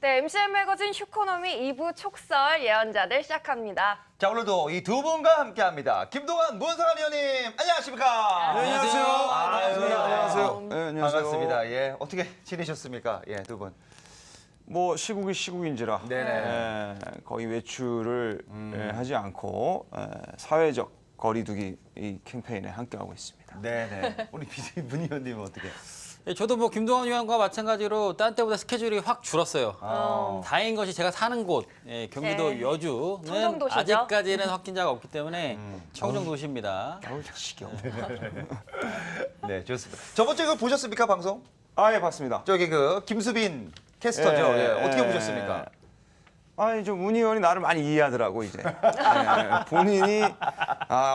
네, MCN 매거진 슈코노미 2부 촉설 예언자들 시작합니다. 자, 오늘도 이 두 분과 함께합니다. 김동완, 문성환 의원님, 안녕하십니까? 네, 안녕하세요. 안녕하세요. 네, 안녕하세요. 반갑습니다. 예, 어떻게 지내셨습니까? 예, 두 분. 뭐 시국이 시국인지라 네네. 거의 외출을 하지 않고 사회적 거리두기 이 캠페인에 함께하고 있습니다. 네네. 우리 문 의원님은 어떻게? 예, 저도 뭐 김동완 의원과 마찬가지로 딴 때보다 스케줄이 확 줄었어요. 다행인 것이 제가 사는 곳, 경기도 네. 여주는 청정도시죠? 아직까지는 확진자가 없기 때문에 청정도시입니다. 겨울 자식이요. 네, 좋습니다. 저번 주에 그거 보셨습니까, 방송? 아, 예, 봤습니다. 저기 그 김수빈 캐스터죠. 예, 어떻게 보셨습니까? 아니, 문 의원이 나를 많이 이해하더라고, 이제. 본인이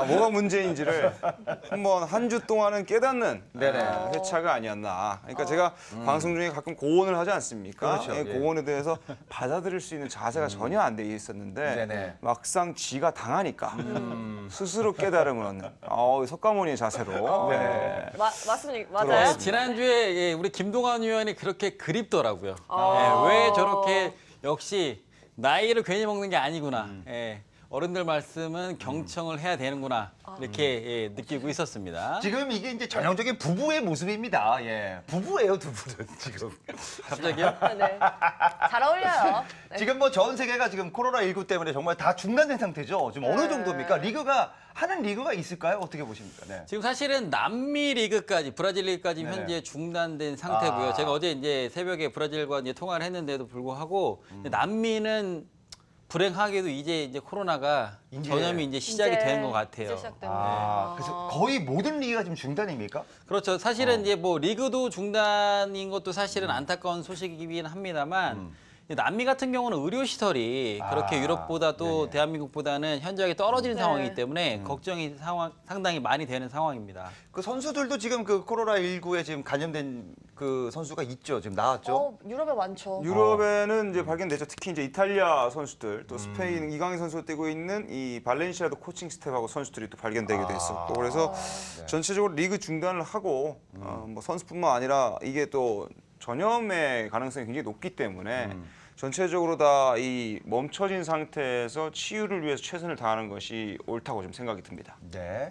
뭐가 문제인지를 한 주 동안은 깨닫는 네네. 회차가 아니었나. 그러니까 제가 방송 중에 가끔 고언을 하지 않습니까? 그렇죠, 예, 예. 고언에 대해서 받아들일 수 있는 자세가 전혀 안 돼 있었는데 네네. 막상 지가 당하니까 스스로 깨달음을 얻는 석가모니의 자세로 네. 맞습니까? 맞아요? 들어왔습니다. 지난주에 우리 김동완 의원이 그렇게 그립더라고요. 왜 저렇게 역시 나이를 괜히 먹는 게 아니구나. 어른들 말씀은 경청을 해야 되는구나. 이렇게 느끼고 있었습니다. 지금 이게 이제 전형적인 부부의 모습입니다. 예, 부부예요, 두 분은 지금. 갑자기요? 네. 잘 어울려요. 네. 지금 뭐 전 세계가 지금 코로나19 때문에 정말 다 중단된 상태죠. 지금 어느 네. 정도입니까? 하는 리그가 있을까요? 어떻게 보십니까? 네. 지금 사실은 남미 리그까지, 브라질 리그까지 네네. 현재 중단된 상태고요. 아. 제가 어제 이제 새벽에 브라질과 이제 통화를 했는데도 불구하고 남미는 불행하게도 이제 코로나가 이제. 전염이 이제 시작이 되는 것 같아요. 이제 시작됩니다. 그래서 거의 모든 리그가 지금 중단입니까? 그렇죠. 사실은 이제 뭐 리그도 중단인 것도 사실은 안타까운 소식이긴 합니다만 남미 같은 경우는 의료 시설이 그렇게 유럽보다도 네네. 대한민국보다는 현저하게 떨어지는 네. 상황이기 때문에 걱정이 상당히 많이 되는 상황입니다. 그 선수들도 지금 그 코로나19에 지금 감염된 그 선수가 있죠. 지금 나왔죠. 유럽에 많죠. 유럽에는 이제 발견됐죠. 특히 이제 이탈리아 선수들, 또 스페인 이강인 선수가 뛰고 있는 이 발렌시아도 코칭 스텝하고 선수들이 또 발견되기도 했었고, 그래서 전체적으로 리그 중단을 하고 뭐 선수뿐만 아니라 이게 또 전염의 가능성이 굉장히 높기 때문에 전체적으로 다 이 멈춰진 상태에서 치유를 위해서 최선을 다하는 것이 옳다고 좀 생각이 듭니다. 네.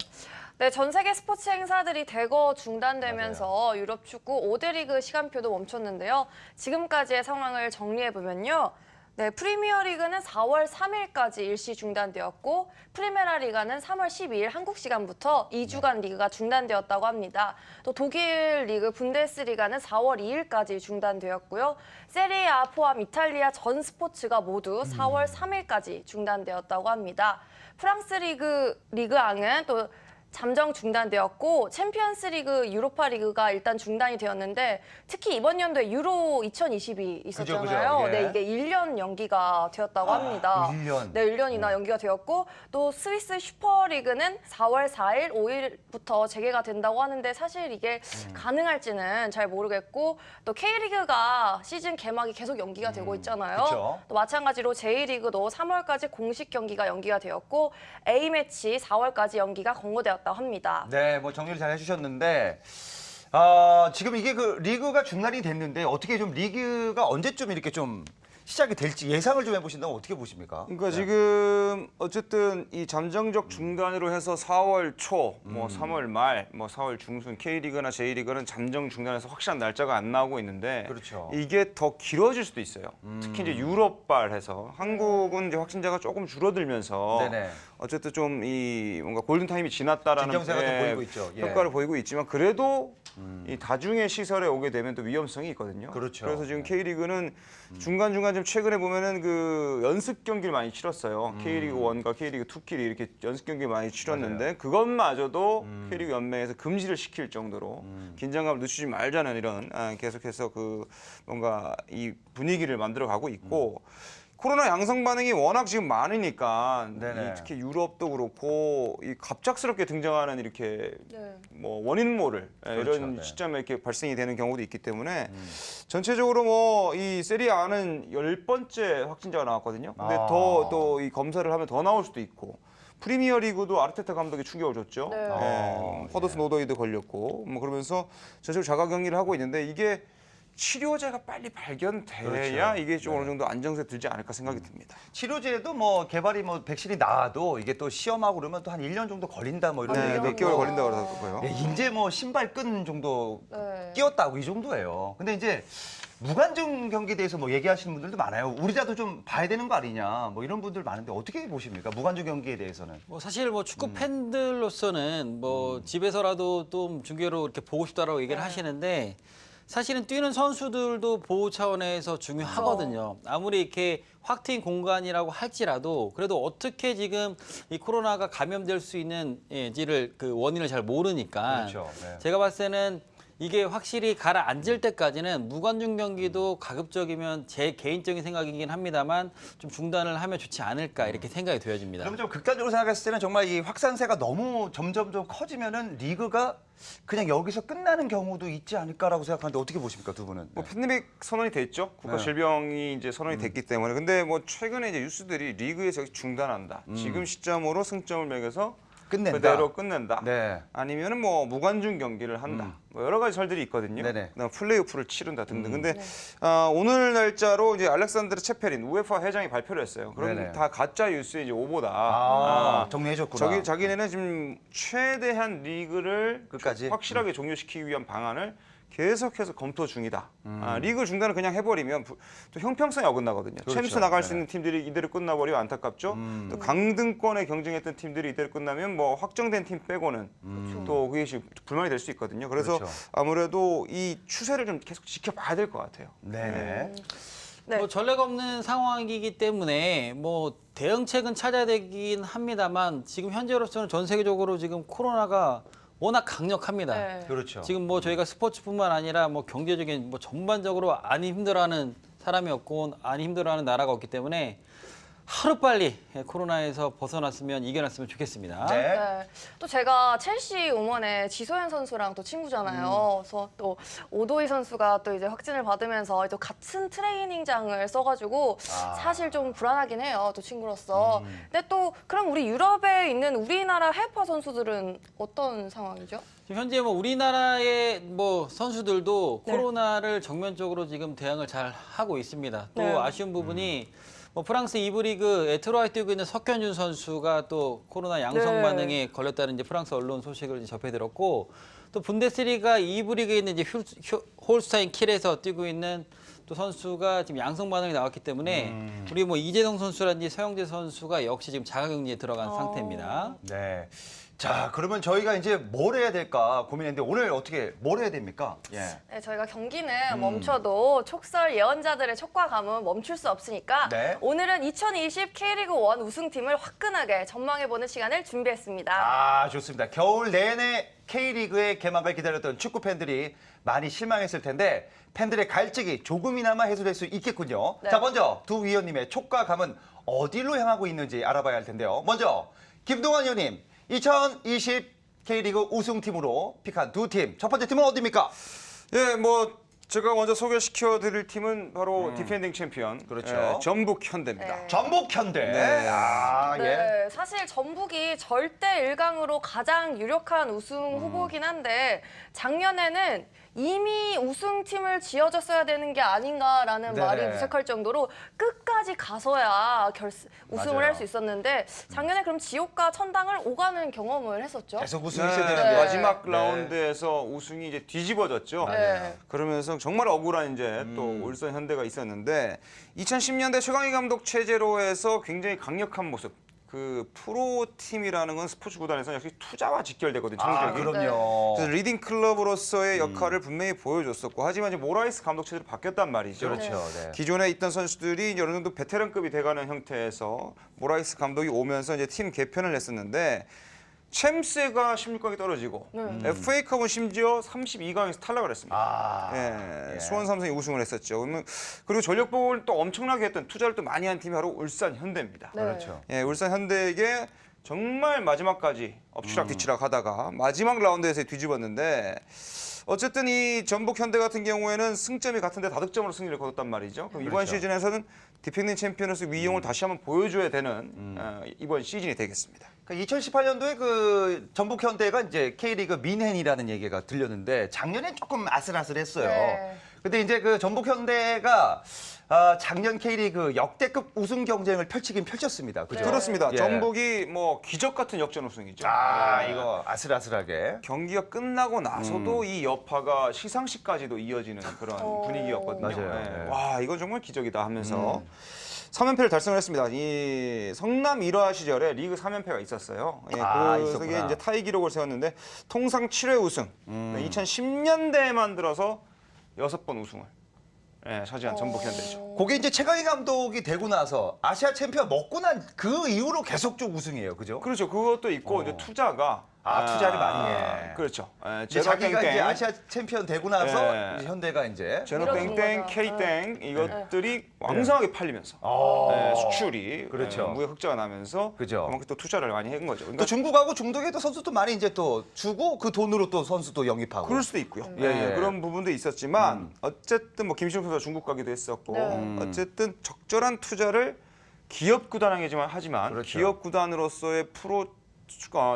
네, 전 세계 스포츠 행사들이 대거 중단되면서 유럽 축구 5대 리그 시간표도 멈췄는데요. 지금까지의 상황을 정리해보면요. 네, 프리미어리그는 4월 3일까지 일시 중단되었고 프리메라 리가는 3월 12일 한국 시간부터 2주간 리그가 중단되었다고 합니다. 또 독일 리그 분데스리가는 4월 2일까지 중단되었고요. 세리아 포함 이탈리아 전 스포츠가 모두 4월 3일까지 중단되었다고 합니다. 프랑스 리그앙은 또 잠정 중단되었고 챔피언스 리그, 유로파 리그가 일단 중단이 되었는데 특히 이번 연도에 유로 2022 있었잖아요. 그죠. 예. 네, 이게 1년 연기가 되었다고 합니다. 1년. 네, 1년이나 연기가 되었고 또 스위스 슈퍼리그는 4월 4일, 5일부터 재개가 된다고 하는데 사실 이게 가능할지는 잘 모르겠고 또 K리그가 시즌 개막이 계속 연기가 되고 있잖아요. 그쵸. 또 마찬가지로 J리그도 3월까지 공식 경기가 연기가 되었고 A매치 4월까지 연기가 권고되었다고 합니다. 네, 뭐 정리를 잘 해주셨는데 지금 이게 그 리그가 중단이 됐는데 어떻게 좀 리그가 언제쯤 이렇게 좀 시작이 될지 예상을 좀 해보신다면 어떻게 보십니까? 그러니까 지금 어쨌든 이 잠정적 중단으로 해서 4월 초, 뭐 3월 말, 뭐 4월 중순 K리그나 J리그는 잠정 중단해서 확실한 날짜가 안 나오고 있는데 그렇죠. 이게 더 길어질 수도 있어요. 특히 이제 유럽발해서 한국은 이제 확진자가 조금 줄어들면서 네네. 어쨌든 좀 이 뭔가 골든 타임이 지났다라는 진정세가 좀 보이고 있죠. 예. 효과를 보이고 있지만 그래도 이 다중의 시설에 오게 되면 또 위험성이 있거든요. 그렇죠. 그래서 지금 K리그는 중간중간 좀 최근에 보면은 그 연습 경기를 많이 치렀어요. K리그 1과 K리그 2끼리 이렇게 연습 경기 많이 치렀는데 그것마저도 K리그 연맹에서 금지를 시킬 정도로 긴장감을 늦추지 말자는 이런 계속해서 그 뭔가 이 분위기를 만들어 가고 있고 코로나 양성 반응이 워낙 지금 많으니까 네네. 이 특히 유럽도 그렇고 이 갑작스럽게 등장하는 이렇게 네. 뭐 원인 모를 그렇죠, 이런 네. 시점에 이렇게 발생이 되는 경우도 있기 때문에 전체적으로 뭐 이 세리아는 10번째 확진자가 나왔거든요. 근데 아. 더 또 이 검사를 하면 더 나올 수도 있고 프리미어 리그도 아르테타 감독이 충격을 줬죠. 네. 허더슨 오더이도 걸렸고 뭐 그러면서 전체적으로 자가 격리를 하고 있는데 이게 치료제가 빨리 발견돼야 그렇죠. 이게 좀 네. 어느 정도 안정세 들지 않을까 생각이 듭니다. 치료제도 뭐 개발이 뭐 백신이 나와도 이게 또 시험하고 그러면 또 한 1년 정도 걸린다 뭐 이런 네, 얘기도 몇 개월 있고. 걸린다고 그러더라고요. 예, 이제 뭐 신발끈 정도 네. 끼웠다고 이 정도예요. 근데 이제 무관중 경기에 대해서 뭐 얘기하시는 분들도 많아요. 우리라도 좀 봐야 되는 거 아니냐 뭐 이런 분들 많은데 어떻게 보십니까? 무관중 경기에 대해서는. 뭐 사실 뭐 축구 팬들로서는 뭐 집에서라도 좀 중계로 이렇게 보고 싶다라고 얘기를 하시는데 사실은 뛰는 선수들도 보호 차원에서 중요하거든요. 아무리 이렇게 확 트인 공간이라고 할지라도 그래도 어떻게 지금 이 코로나가 감염될 수 있는지를 그 원인을 잘 모르니까 그렇죠. 네. 제가 봤을 때는 이게 확실히 가라앉을 때까지는 무관중 경기도 가급적이면 제 개인적인 생각이긴 합니다만 좀 중단을 하면 좋지 않을까 이렇게 생각이 되어집니다. 그럼 좀 극단적으로 생각했을 때는 정말 이 확산세가 너무 점점 커지면은 리그가 그냥 여기서 끝나는 경우도 있지 않을까라고 생각하는데 어떻게 보십니까 두 분은? 뭐 팬데믹 선언이 됐죠. 국가 질병이 이제 선언이 됐기 때문에. 근데 뭐 최근에 이제 뉴스들이 리그에서 중단한다. 지금 시점으로 승점을 매겨서 끝낸다. 그대로 끝낸다. 네. 아니면은 뭐 무관중 경기를 한다. 뭐 여러 가지 설들이 있거든요. 네네. 그다음 플레이오프를 치른다 등등. 근데 오늘 날짜로 이제 알렉산드르 체페린 우에파 회장이 발표를 했어요. 그럼 네네. 다 가짜 뉴스의 이제 오보다. 정리해줬구나. 자기네는 지금 최대한 리그를 끝까지? 확실하게 종료시키기 위한 방안을 계속해서 검토 중이다. 리그 중단을 그냥 해버리면 또 형평성이 어긋나거든요. 그렇죠. 챔스 나갈 수 네네. 있는 팀들이 이대로 끝나버리면 안타깝죠. 또 강등권에 경쟁했던 팀들이 이대로 끝나면 뭐 확정된 팀 빼고는 또 그게 불만이 될 수 있거든요. 그래서 그렇죠. 아무래도 이 추세를 좀 계속 지켜봐야 될 것 같아요. 네네. 네. 뭐 전례가 없는 상황이기 때문에 뭐 대응책은 찾아야 되긴 합니다만 지금 현재로서는 전 세계적으로 지금 코로나가 워낙 강력합니다. 네. 그렇죠. 지금 뭐 저희가 스포츠뿐만 아니라 뭐 경제적인 뭐 전반적으로 안 힘들어하는 사람이 없고 안 힘들어하는 나라가 없기 때문에 하루빨리 코로나에서 벗어났으면 이겨냈으면 좋겠습니다. 네. 네. 또 제가 첼시 응원의 지소연 선수랑 또 친구잖아요. 그래서 또 오도이 선수가 또 이제 확진을 받으면서 또 같은 트레이닝장을 써가지고 사실 좀 불안하긴 해요. 또 친구로서. 근데 또 그럼 우리 유럽에 있는 우리나라 해외파 선수들은 어떤 상황이죠? 지금 현재 뭐 우리나라의 뭐 선수들도 네. 코로나를 정면적으로 지금 대응을 잘 하고 있습니다. 또 네. 아쉬운 부분이 뭐 프랑스 2부 리그 에트로아에 뛰고 있는 석현준 선수가 또 코로나 양성 네. 반응에 걸렸다는 이제 프랑스 언론 소식을 이제 접해 들었고 또 분데스리가 2부 리그에 있는 이제 홀스타인 킬에서 뛰고 있는 또 선수가 지금 양성 반응이 나왔기 때문에 우리 뭐 이재동 선수라든지 서영재 선수가 역시 지금 자가격리에 들어간 상태입니다. 네. 자, 그러면 저희가 이제 뭘 해야 될까 고민했는데 오늘 어떻게 뭘 해야 됩니까? 예. 네, 저희가 경기는 멈춰도 촉설 예언자들의 촉과 감은 멈출 수 없으니까 네. 오늘은 2020 K리그 1 우승팀을 화끈하게 전망해보는 시간을 준비했습니다. 아, 좋습니다. 겨울 내내 K리그의 개막을 기다렸던 축구 팬들이 많이 실망했을 텐데 팬들의 갈증이 조금이나마 해소될 수 있겠군요. 네. 자, 먼저 두 위원님의 촉과 감은 어디로 향하고 있는지 알아봐야 할 텐데요. 먼저 김동완 위원님, 2020 K리그 우승팀으로 픽한 두 팀. 첫 번째 팀은 어디입니까? 예, 뭐 제가 먼저 소개시켜드릴 팀은 바로 디펜딩 챔피언, 그렇죠. 전북 현대입니다. 네. 전북 현대. 네. 아, 예. 네, 사실 전북이 절대 1강으로 가장 유력한 우승 후보긴 한데 작년에는 이미 우승팀을 지어줬어야 되는 게 아닌가라는 네네. 말이 무색할 정도로 끝까지 가서야 우승을 맞아요. 할 수 있었는데 작년에 그럼 지옥과 천당을 오가는 경험을 했었죠. 계속 우승이 네, 있어야 되는데. 마지막 네. 라운드에서 우승이 이제 뒤집어졌죠. 네. 그러면서 정말 억울한 이제 또 울산 현대가 있었는데 2010년대 최강희 감독 체제로 해서 굉장히 강력한 모습. 그 프로 팀이라는 건 스포츠 구단에서 역시 투자와 직결되거든요. 아, 성적이. 그럼요. 그래서 리딩 클럽으로서의 역할을 분명히 보여줬었고 하지만 이제 모라이스 감독 체제로 바뀌었단 말이죠. 그렇죠. 네. 기존에 있던 선수들이 이제 어느 정도 베테랑급이 돼가는 형태에서 모라이스 감독이 오면서 이제 팀 개편을 했었는데 챔스가 16강에 떨어지고 FA컵은 심지어 32강에서 탈락을 했습니다. 아. 예, 예. 수원 삼성이 우승을 했었죠. 그리고 전력 보호를 또 엄청나게 했던 투자를 또 많이 한 팀이 바로 울산 현대입니다. 네. 그렇죠. 예, 울산 현대에게 정말 마지막까지 엎치락 뒤치락 하다가 마지막 라운드에서 뒤집었는데 어쨌든 이 전북 현대 같은 경우에는 승점이 같은데 다득점으로 승리를 거뒀단 말이죠. 그럼 이번 그렇죠. 시즌에서는 디펜딩 챔피언으로서 위용을 다시 한번 보여줘야 되는 이번 시즌이 되겠습니다. 2018년도에 그 전북 현대가 이제 K리그 민헨이라는 얘기가 들렸는데 작년엔 조금 아슬아슬했어요. 네. 근데 이제 그 전북 현대가 작년 K리그 역대급 우승 경쟁을 펼치긴 펼쳤습니다. 그죠? 그렇습니다. 예. 전북이 뭐 기적 같은 역전 우승이죠. 이거 아슬아슬하게. 경기가 끝나고 나서도 이 여파가 시상식까지도 이어지는 그런 분위기였거든요. 맞아요. 예. 네. 와, 이건 정말 기적이다 하면서 3연패를 달성을 했습니다. 이 성남 1화 시절에 리그 3연패가 있었어요. 예, 그게 있었구나. 이제 타이 기록을 세웠는데 통상 7회 우승. 2010년대에만 들어서 6번 우승을 차지한 전북 현대죠. 그게 이제 최강희 감독이 되고 나서 아시아 챔피언 먹고 난 그 이후로 계속 쭉 우승이에요. 그죠? 그렇죠. 그것도 있고 이제 투자가 투자를 많이 해. 그렇죠. 이제 자기가 이제 아시아 챔피언 되고 나서 예. 이제 현대가 이제 제노 밀어준 땡땡, 거다. K땡 이것들이 왕성하게 팔리면서 수출이 그렇죠. 무역 흑자가 나면서 그죠. 그만큼 또 투자를 많이 한 거죠. 또 그러니까 중국하고 중동에도 선수도 많이 이제 또 주고 그 돈으로 또 선수도 영입하고. 그럴 수도 있고요. 예, 예. 그런 부분도 있었지만 어쨌든 뭐 김신욱 선수가 중국 가기도 했었고 네. 어쨌든 적절한 투자를 기업 구단하지만 그렇죠. 기업 구단으로서의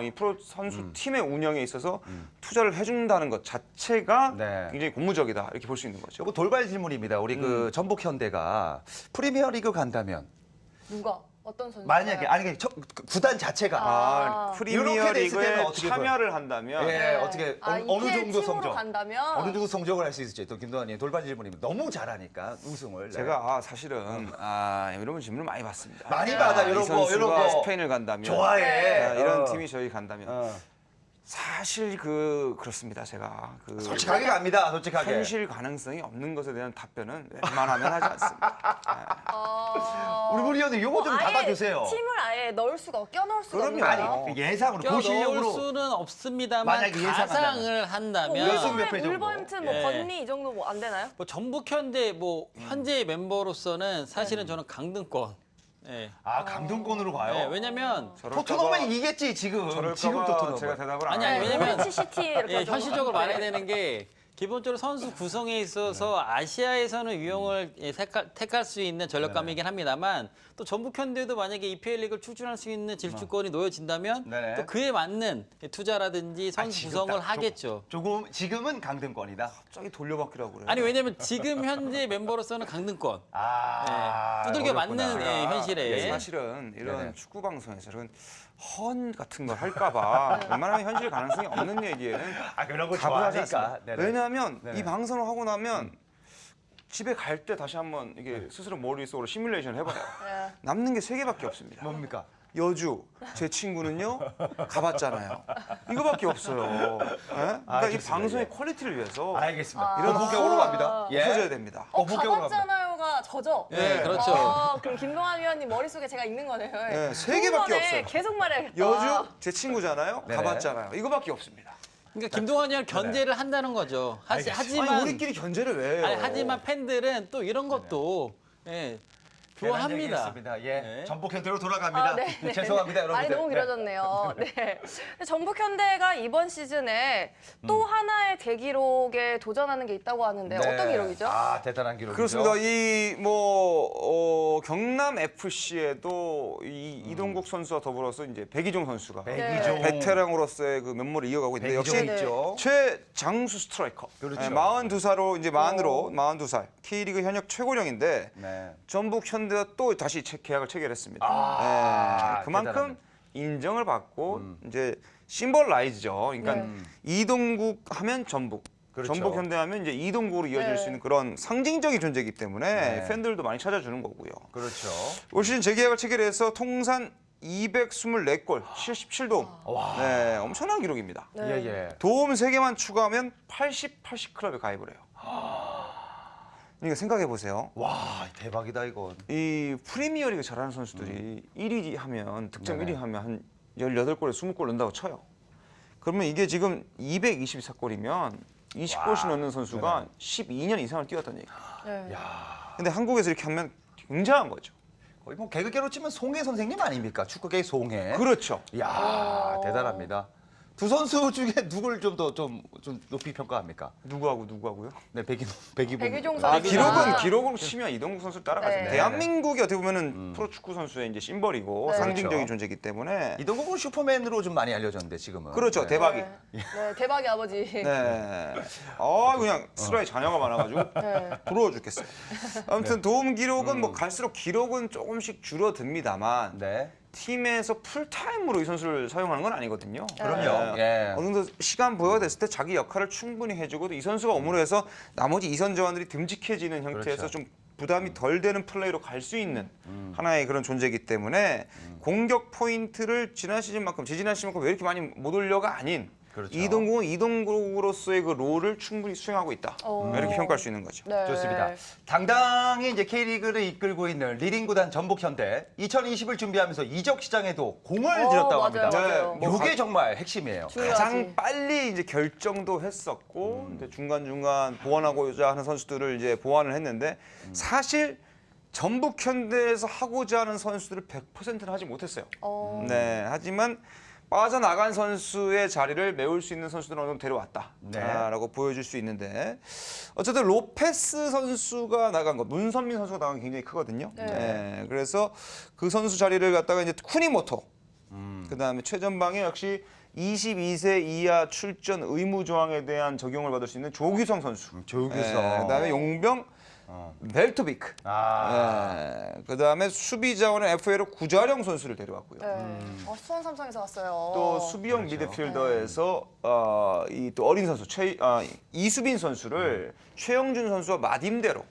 이 프로 선수 팀의 운영에 있어서 투자를 해준다는 것 자체가 네. 굉장히 고무적이다 이렇게 볼 수 있는 거죠. 요거 돌발 질문입니다. 우리 그 전북 현대가 프리미어리그 간다면 누가 어떤 선수? 만약에 아니 구단 자체가 프리미어 이렇게 됐을 때는 리그에 어떻게 참여를 한다면 예, 어떻게 어느 EPL 정도 팀으로 성적 간다면 어느 정도 성적을 할 수 있을지 또 김도환님 돌발 질문입니다. 너무 잘하니까 우승을. 네. 제가 사실은 이런 질문을 많이 받습니다. 많이 받아, 이런 이 거, 선수가 이런 거. 스페인을 간다면 좋아해. 이런 어. 팀이 저희 간다면 사실 그렇습니다. 제가 솔직하게 갑니다. 솔직하게. 현실 가능성이 없는 것에 대한 답변은 웬만하면 하지 않습니다. 우리 의원님 요거 좀 받아주세요. 팀을 아예 넣을 수가 껴넣을 수가 그럼요. 없나요? 아니 그 예상으로 껴 넣을 보실력으로 수는 없습니다만 만약에 예상한다면. 가상을 한다면 몇승 몇패 정도? 울버햄튼 뭐 예. 건리 이 정도 뭐 안 되나요? 뭐 전북 현대 뭐 현재 멤버로서는 사실은 저는 강등권. 예. 강등권으로 가요. 예, 왜냐면 토트넘은 이겠지 지금. 지금 토트넘. 제가 대답을 아니, 안 아니, 해요. 왜냐면 브리치 시티 이렇게 예, 하죠. 현실적으로 말해야 되는 게 기본적으로 선수 구성에 있어서 아시아에서는 유형을 택할 수 있는 전력감이긴 합니다만 또 전북 현대도 만약에 EPL 리그를 출전할 수 있는 질주권이 놓여진다면 네네. 또 그에 맞는 투자라든지 선수 지금 구성을 딱 하겠죠. 조금 지금은 강등권이다. 갑자기 돌려받기라고 그래요. 아니 왜냐면 지금 현재 멤버로서는 강등권. 두들겨 맞는 어렵구나. 현실에 사실은 이런 네네. 축구 방송에서는 헌 같은 걸 할까봐 웬만하면 현실 가능성이 없는 얘기에는 그런 거 답을 하지 좋아하니까. 않습니다. 네네. 왜냐하면 네네. 이 방송을 하고 나면 집에 갈 때 다시 한번 이게 스스로 머릿속으로 시뮬레이션을 해봐요. 예. 남는 게 3개밖에 없습니다. 뭡니까? 여주, 제 친구는요 가봤잖아요. 이거밖에 없어요. 예? 그러니까 이 좋습니다. 방송의 예. 퀄리티를 위해서 알겠습니다. 이런 본격으로 갑니다. 예. 없어져야 됩니다. 본격으로 갑니다. 가봤잖아요가 저죠? 예, 그렇죠. 그럼 김동환 위원님 머릿속에 제가 있는 거네요. 네, 세 좋은 개밖에 거네. 없어요. 계속 말해야겠다. 여주, 제 친구잖아요. 네네. 가봤잖아요. 이거밖에 없습니다. 그러니까 김동완이랑 견제를 한다는 거죠. 하지만 아니 우리끼리 견제를 왜 해요? 하지만 팬들은 또 이런 것도 예, 좋아합니다. 얘기했습니다. 예. 네. 전북 현대로 돌아갑니다. 네. 죄송합니다, 여러분들. 아니 너무 길어졌네요. 네. 근데 전북 현대가 이번 시즌에 또 하나의 대기록에 도전하는 게 있다고 하는데 네. 어떤 기록이죠? 대단한 기록이죠. 그렇습니다. 이 경남 FC에도 이동국 선수와 더불어서 이제 백이종 선수가 백이종. 베테랑으로서의 그 면모를 이어가고 있는데 역시 백이종 있죠. 최장수 스트라이커. 그렇죠. 42살로 이제 만으로 42살 K리그 현역 최고령인데 네. 전북 현대와 또 다시 계약을 체결했습니다. 그만큼 대단하네. 인정을 받고 이제 심벌라이즈죠. 그러니까 네. 이동국 하면 전북. 그렇죠. 전북 현대하면 이제 이동국으로 이어질 네. 수 있는 그런 상징적인 존재이기 때문에 네. 팬들도 많이 찾아주는 거고요. 그렇죠. 올 시즌 재계약을 체결해서 통산 224골, 77도움. 네, 엄청난 기록입니다. 네. 예. 도움 3개만 추가하면 80 클럽에 가입을 해요. 그러니까 생각해 보세요. 와, 대박이다 이건. 이 프리미어리그 잘하는 선수들이 1위 하면 득점 네네. 1위 하면 한 18골에 20골 넣는다고 쳐요. 그러면 이게 지금 224골이면 20골씩 넣는 선수가 네네. 12년 이상을 뛰었다는 얘기예요. 네. 근데 한국에서 이렇게 하면 굉장한 거죠. 거의 뭐 개그계로 치면 송해 선생님 아닙니까? 축구계의 송해. 그렇죠. 이야, 대단합니다. 두 선수 중에 누굴 좀 더 좀 높이 평가합니까? 누구하고요? 네, 백이봉. 백유종 아, 선수가 기록으로 치면 이동국 선수를 따라가죠. 네. 대한민국이 어떻게 보면은 프로축구 선수의 이제 심벌이고 네. 상징적인 그렇죠. 존재이기 때문에 이동국은 슈퍼맨으로 좀 많이 알려졌는데 지금은. 그렇죠. 네. 대박이. 네, 대박의 아버지. 네. 그냥 슬라이 자녀가 많아가지고 네. 부러워 죽겠어요. 아무튼 도움 기록은 뭐 갈수록 기록은 조금씩 줄어듭니다만 네. 팀에서 풀타임으로 이 선수를 사용하는 건 아니거든요. 그럼요. 예. 어느 정도 시간 부여가 됐을 때 자기 역할을 충분히 해주고 이 선수가 om으로 해서 나머지 이선 자원들이 듬직해지는 형태에서 그렇죠. 좀 부담이 덜 되는 플레이로 갈 수 있는 하나의 그런 존재이기 때문에 공격 포인트를 지난 시즌만큼 왜 이렇게 많이 못 올려가 아닌 그렇죠. 이동국은 이동국으로서의 그 롤을 충분히 수행하고 있다. 이렇게 평가할 수 있는 거죠. 네. 좋습니다. 당당히 이제 K리그를 이끌고 있는 리딩 구단 전북현대 2020을 준비하면서 이적 시장에도 공을 들였다고 합니다. 맞아요. 네, 뭐 이게 정말 핵심이에요. 중요하지. 가장 빨리 이제 결정도 했었고 근데 중간중간 보완하고자 하는 선수들을 이제 보완을 했는데 사실 전북 현대에서 하고자 하는 선수들을 100%는 하지 못했어요. 네, 하지만 빠져나간 선수의 자리를 메울 수 있는 선수들은 어느 정도 데려왔다라고 보여줄 수 있는데 어쨌든 로페스 선수가 나간 것, 문선민 선수가 나간 게 굉장히 크거든요. 네. 네, 그래서 그 선수 자리를 갖다가 이제 쿠니모토, 그다음에 최전방에 역시 22세 이하 출전 의무 조항에 대한 적용을 받을 수 있는 조규성 선수. 조규성. 그다음에 용병 벨토비크. 그다음에 수비 자원의 FA로 구자령 선수를 데려왔고요. 네. 수원 삼성에서 왔어요. 또 수비형 미드필더에서 이 또 어린 선수 이수빈 선수를 최영준 선수와 마딤대로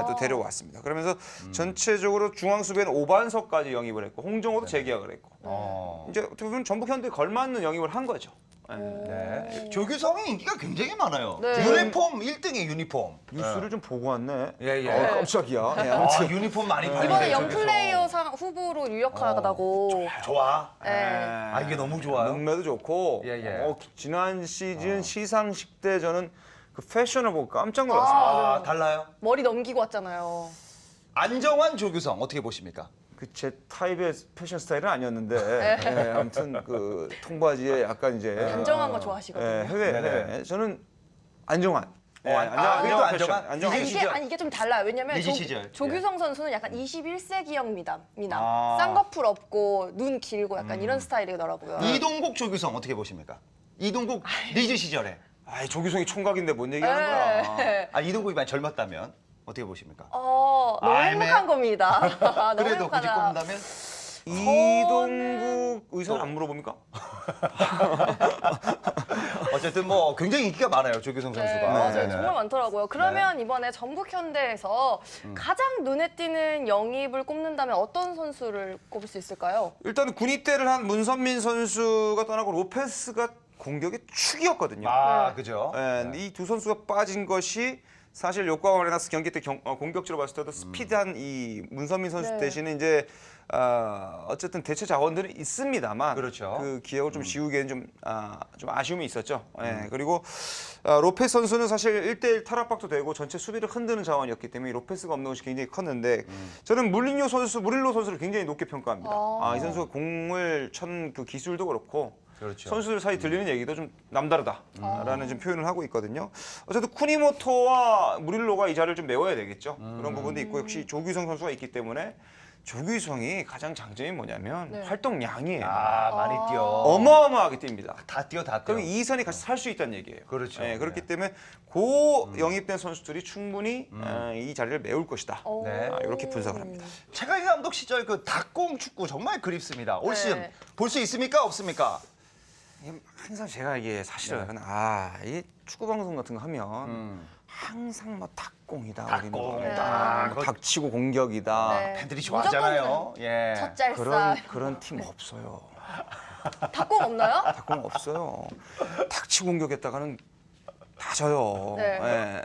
또 데려왔습니다. 그러면서 전체적으로 중앙 수비에는 오반석까지 영입을 했고 홍정호도 재계약을 했고 이제 어떻게 보면 전북 현대에 걸맞는 영입을 한 거죠. 네. 조규성이 인기가 굉장히 많아요. 네. 유니폼 1등의 유니폼. 뉴스를 좀 보고 왔네. 예, 예. 깜짝이야. 네, 아, 아무튼 유니폼 많이 팔리네. 이번에 조규성. 영플레이어상 후보로 유력하다고. 좋아. 네. 아, 이게 너무 좋아요. 몸매도 좋고 예, 예. 지난 시즌 시상식 때 저는 그 패션을 보고 깜짝 놀랐습니다. 아, 달라요? 머리 넘기고 왔잖아요. 안정환 조규성 어떻게 보십니까? 그 제 타입의 패션 스타일은 아니었는데 예, 아무튼 그 통바지에 약간 이제 단정한 거 좋아하시거든요. 해외 저는 안정환. 그래도 안정환? 이게 좀 달라요. 왜냐면 리즈 시절. 조규성 선수는 약간 21세기형 미남. 아. 쌍꺼풀 없고 눈 길고 약간 이런 스타일이더라고요. 이동국 조규성 어떻게 보십니까? 이동국 리즈 시절에. 조규성이 총각인데 뭔 얘기하는 거야. 네. 아, 이동국이 많이 젊었다면 어떻게 보십니까? 너무 아이맨. 행복한 겁니다. 너무 그래도 굳이 행복하다. 꼽는다면? 이동국 의사는 안 물어봅니까? 어쨌든 뭐 굉장히 인기가 많아요, 조규성 네, 선수가. 맞아요. 네네. 정말 많더라고요. 그러면 이번에 전북 현대에서 가장 눈에 띄는 영입을 꼽는다면 어떤 선수를 꼽을 수 있을까요? 일단 군입 때를 한 문선민 선수가 떠나고 로페스가 공격의 축이었거든요. 아, 그죠? 이 두 선수가 빠진 것이 사실 요코하마 아레나스 경기 때 공격적으로 봤을 때도 스피드한 이 문선민 선수 네. 대신에 이제 어쨌든 대체 자원들은 있습니다만 그렇죠. 그 기억을 좀 지우기에는 좀 아쉬움이 있었죠. 그리고 로페스 선수는 사실 1대1 탈압박도 되고 전체 수비를 흔드는 자원이었기 때문에 로페스가 없는 것이 굉장히 컸는데 저는 무릴로 선수를 굉장히 높게 평가합니다. 이 선수가 공을 천 그 기술도 그렇고 그렇죠. 선수들 사이 들리는 얘기도 좀 남다르다라는 좀 표현을 하고 있거든요. 어쨌든 쿠니모토와 무릴로가 이 자리를 좀 메워야 되겠죠. 그런 부분도 있고 역시 조규성 선수가 있기 때문에 조규성이 가장 장점이 뭐냐면 네. 활동량이에요. 많이 뛰어. 어마어마하게 뜁니다. 다 뛰어. 그럼 이선이 같이 살 수 있다는 얘기예요. 그렇죠. 그렇기 네. 때문에 영입된 선수들이 충분히 이 자리를 메울 것이다. 네. 이렇게 분석을 합니다. 최강희 감독 시절 그 닭공 축구 정말 그립습니다. 올 네. 시즌 볼 수 있습니까? 없습니까? 항상 제가 이게 사실은 이 축구 방송 같은 거 하면 항상 뭐 닭공이다, 닭공. 우리는 네. 닭치고 공격이다. 네. 팬들이 좋아하잖아요. 예. 젖잘싸. 그런 팀 없어요. 닭공 없나요? 닭공 없어요. 닭치고 공격했다가는 다 져요. 네. 예.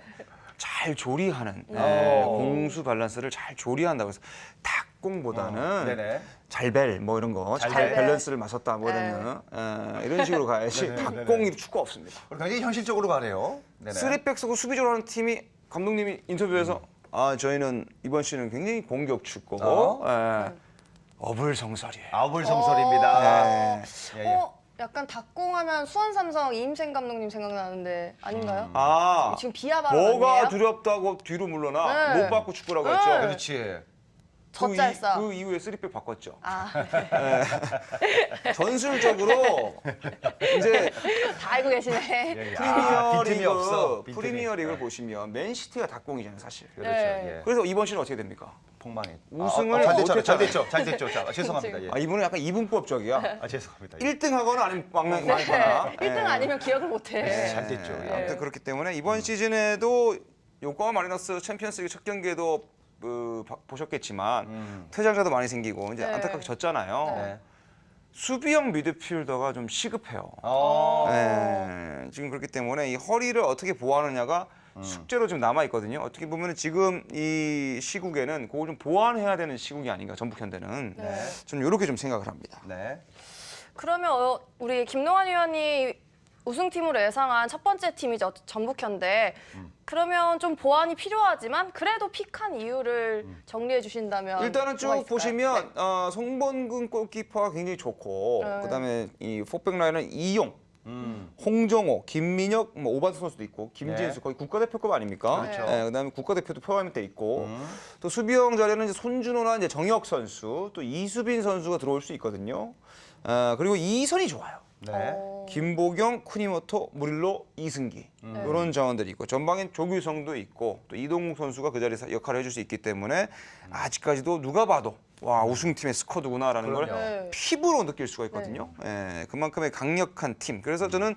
잘 조리하는 공수 밸런스를 잘 조리한다고 해서 닭공보다는 네네. 잘벨 뭐 이런 거 잘 잘벨. 밸런스를 맞췄다 뭐 이런 식으로 가야지 닭공이 축구 없습니다. 굉장히 현실적으로 가네요. 네네. 3백 쓰고 수비적으로 하는 팀이 감독님이 인터뷰에서 저희는 이번 시즌은 굉장히 공격 축구고 어불성설이에요. 아울성설입니다. 예, 예. 약간 닭공하면 수원 삼성 이임생 감독님 생각나는데 아닌가요? 지금 비하 뭐가 발언이에요? 두렵다고 뒤로 물러나 네. 못 받고 축구라고 네. 했죠. 그렇지. 젖잘싸. 그 이후에 3백 바꿨죠. 네. 전술적으로 이제 다 알고 계시네. 예, 예. 프리미어리그 없어. 빈틈이. 프리미어리그를 보시면 맨시티가 닭공이잖아요, 사실. 그렇죠. 네. 예. 그래서 이번 시즌 어떻게 됩니까? 폭망해. 우승을 잘 됐죠. 못했잖아요. 잘 됐죠. 자, 죄송합니다. 예. 이분은 약간 이분법적이야. 죄송합니다. 1등 하거나 아니면 망하거나. 1등 아니면 기억을 못해. 잘 됐죠. 예. 아무튼 그렇기 때문에 이번 시즌에도 요코하마 마리너스 챔피언스리그 첫 경기에도 보셨겠지만 퇴장자도 많이 생기고 이제 네. 안타깝게 졌잖아요. 네. 수비형 미드필더가 좀 시급해요. 네, 지금 그렇기 때문에 이 허리를 어떻게 보완하느냐가 숙제로 좀 남아 있거든요. 어떻게 보면 지금 이 시국에는 그걸 좀 보완해야 되는 시국이 아닌가, 전북현대는. 네. 저는 이렇게 좀 생각을 합니다. 네. 그러면 우리 김동완 위원이 우승팀으로 예상한 첫 번째 팀이죠, 전북현대. 그러면 좀 보완이 필요하지만 그래도 픽한 이유를 정리해 주신다면 일단은 뭐가 쭉 있을까요? 보시면 송범근 골키퍼가 굉장히 좋고 네. 그다음에 이 포백 라인은 이용, 홍정호, 김민혁, 뭐 오반수 선수도 있고 김진수 네. 거의 국가대표급 아닙니까? 그렇죠. 네, 그다음에 국가대표도 포함이 돼 있고 또 수비형 자리에는 이제 손준호나 이제 정혁 선수, 또 이수빈 선수가 들어올 수 있거든요. 그리고 이선이 좋아요. 네. 김보경, 쿠니모토, 무릴로, 이승기 이런 자원들이 있고 전방엔 조규성도 있고 또 이동국 선수가 그 자리에서 역할을 해줄 수 있기 때문에 아직까지도 누가 봐도 와 우승팀의 스쿼드구나라는 걸 그럼요. 네. 피부로 느낄 수가 있거든요. 예, 그만큼의 강력한 팀. 그래서 저는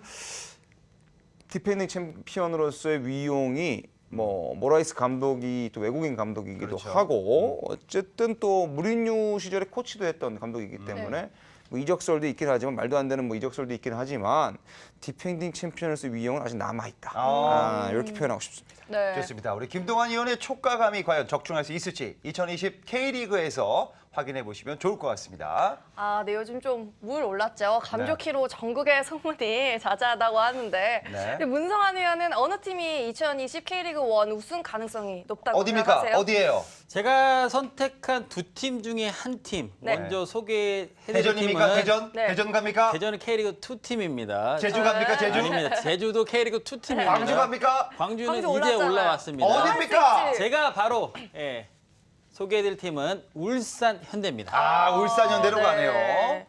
디펜딩 챔피언으로서의 위용이 뭐 모라이스 감독이 또 외국인 감독이기도 그렇죠. 하고 어쨌든 또 무리뉴 시절에 코치도 했던 감독이기 때문에 뭐 이적설도 있긴 하지만 말도 안 되는 뭐 이적설도 있긴 하지만 디펜딩 챔피언으로서의 위용은 아직 남아 있다. 이렇게 표현하고 싶습니다. 네. 좋습니다. 우리 김동완 의원의 촉각감이 과연 적중할 수 있을지 2020 K리그에서 확인해 보시면 좋을 것 같습니다. 네, 요즘 좀 물 올랐죠. 감좋기로 전국의 소문이 자자하다고 하는데 네. 근데 문성환 의원은 어느 팀이 2020 K리그 1 우승 가능성이 높다고 어디입니까? 생각하세요? 어디예요? 제가 선택한 두 팀 중에 한 팀 네. 먼저 소개해드릴 대전입니까? 팀은 대전? 네. 대전 갑니까? 대전은 K리그 2 팀입니다. 제주 갑니까? 제주? 아닙니다. 제주도 K리그 2 팀입니다. 광주 갑니까? 광주는 광주 이제 올랐잖아요. 올라왔습니다. 어디입니까? 있지. 제가 바로 소개해드릴 팀은 울산 현대입니다. 울산 현대로 네. 가네요.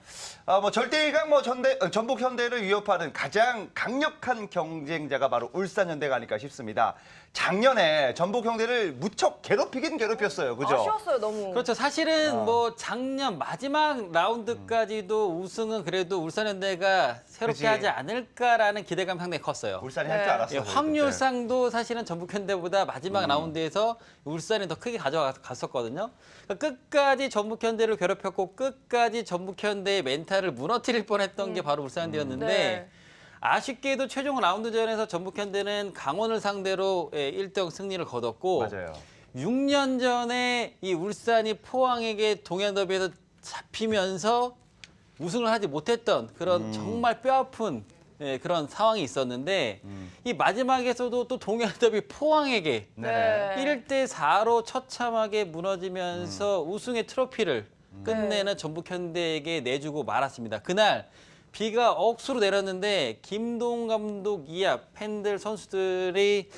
뭐 절대 1강 뭐 전북 현대를 위협하는 가장 강력한 경쟁자가 바로 울산 현대가 아닐까 싶습니다. 작년에 전북 현대를 무척 괴롭히긴 괴롭혔어요. 그죠? 아쉬웠어요, 너무. 그렇죠. 사실은 뭐 작년 마지막 라운드까지도 우승은 그래도 울산 현대가 새롭게 그치. 하지 않을까라는 기대감이 상당히 컸어요. 울산이 할 줄 네. 알았어요. 확률상도 사실은 전북 현대보다 마지막 라운드에서 울산이 더 크게 가져갔었거든요. 그러니까 끝까지 전북 현대를 괴롭혔고 끝까지 전북 현대의 멘탈을 무너뜨릴 뻔했던 게 바로 울산 현대였는데 네. 아쉽게도 최종 라운드전에서 전북 현대는 강원을 상대로 1대0 승리를 거뒀고 맞아요. 6년 전에 이 울산이 포항에게 동해안 더비에서 잡히면서 우승을 하지 못했던 그런 정말 뼈아픈 그런 상황이 있었는데 이 마지막에서도 또 동해안 더비 포항에게 네. 1대 4로 처참하게 무너지면서 우승의 트로피를 끝내는 전북 현대에게 내주고 말았습니다. 그날 비가 억수로 내렸는데 김동 감독 이하 팬들 선수들이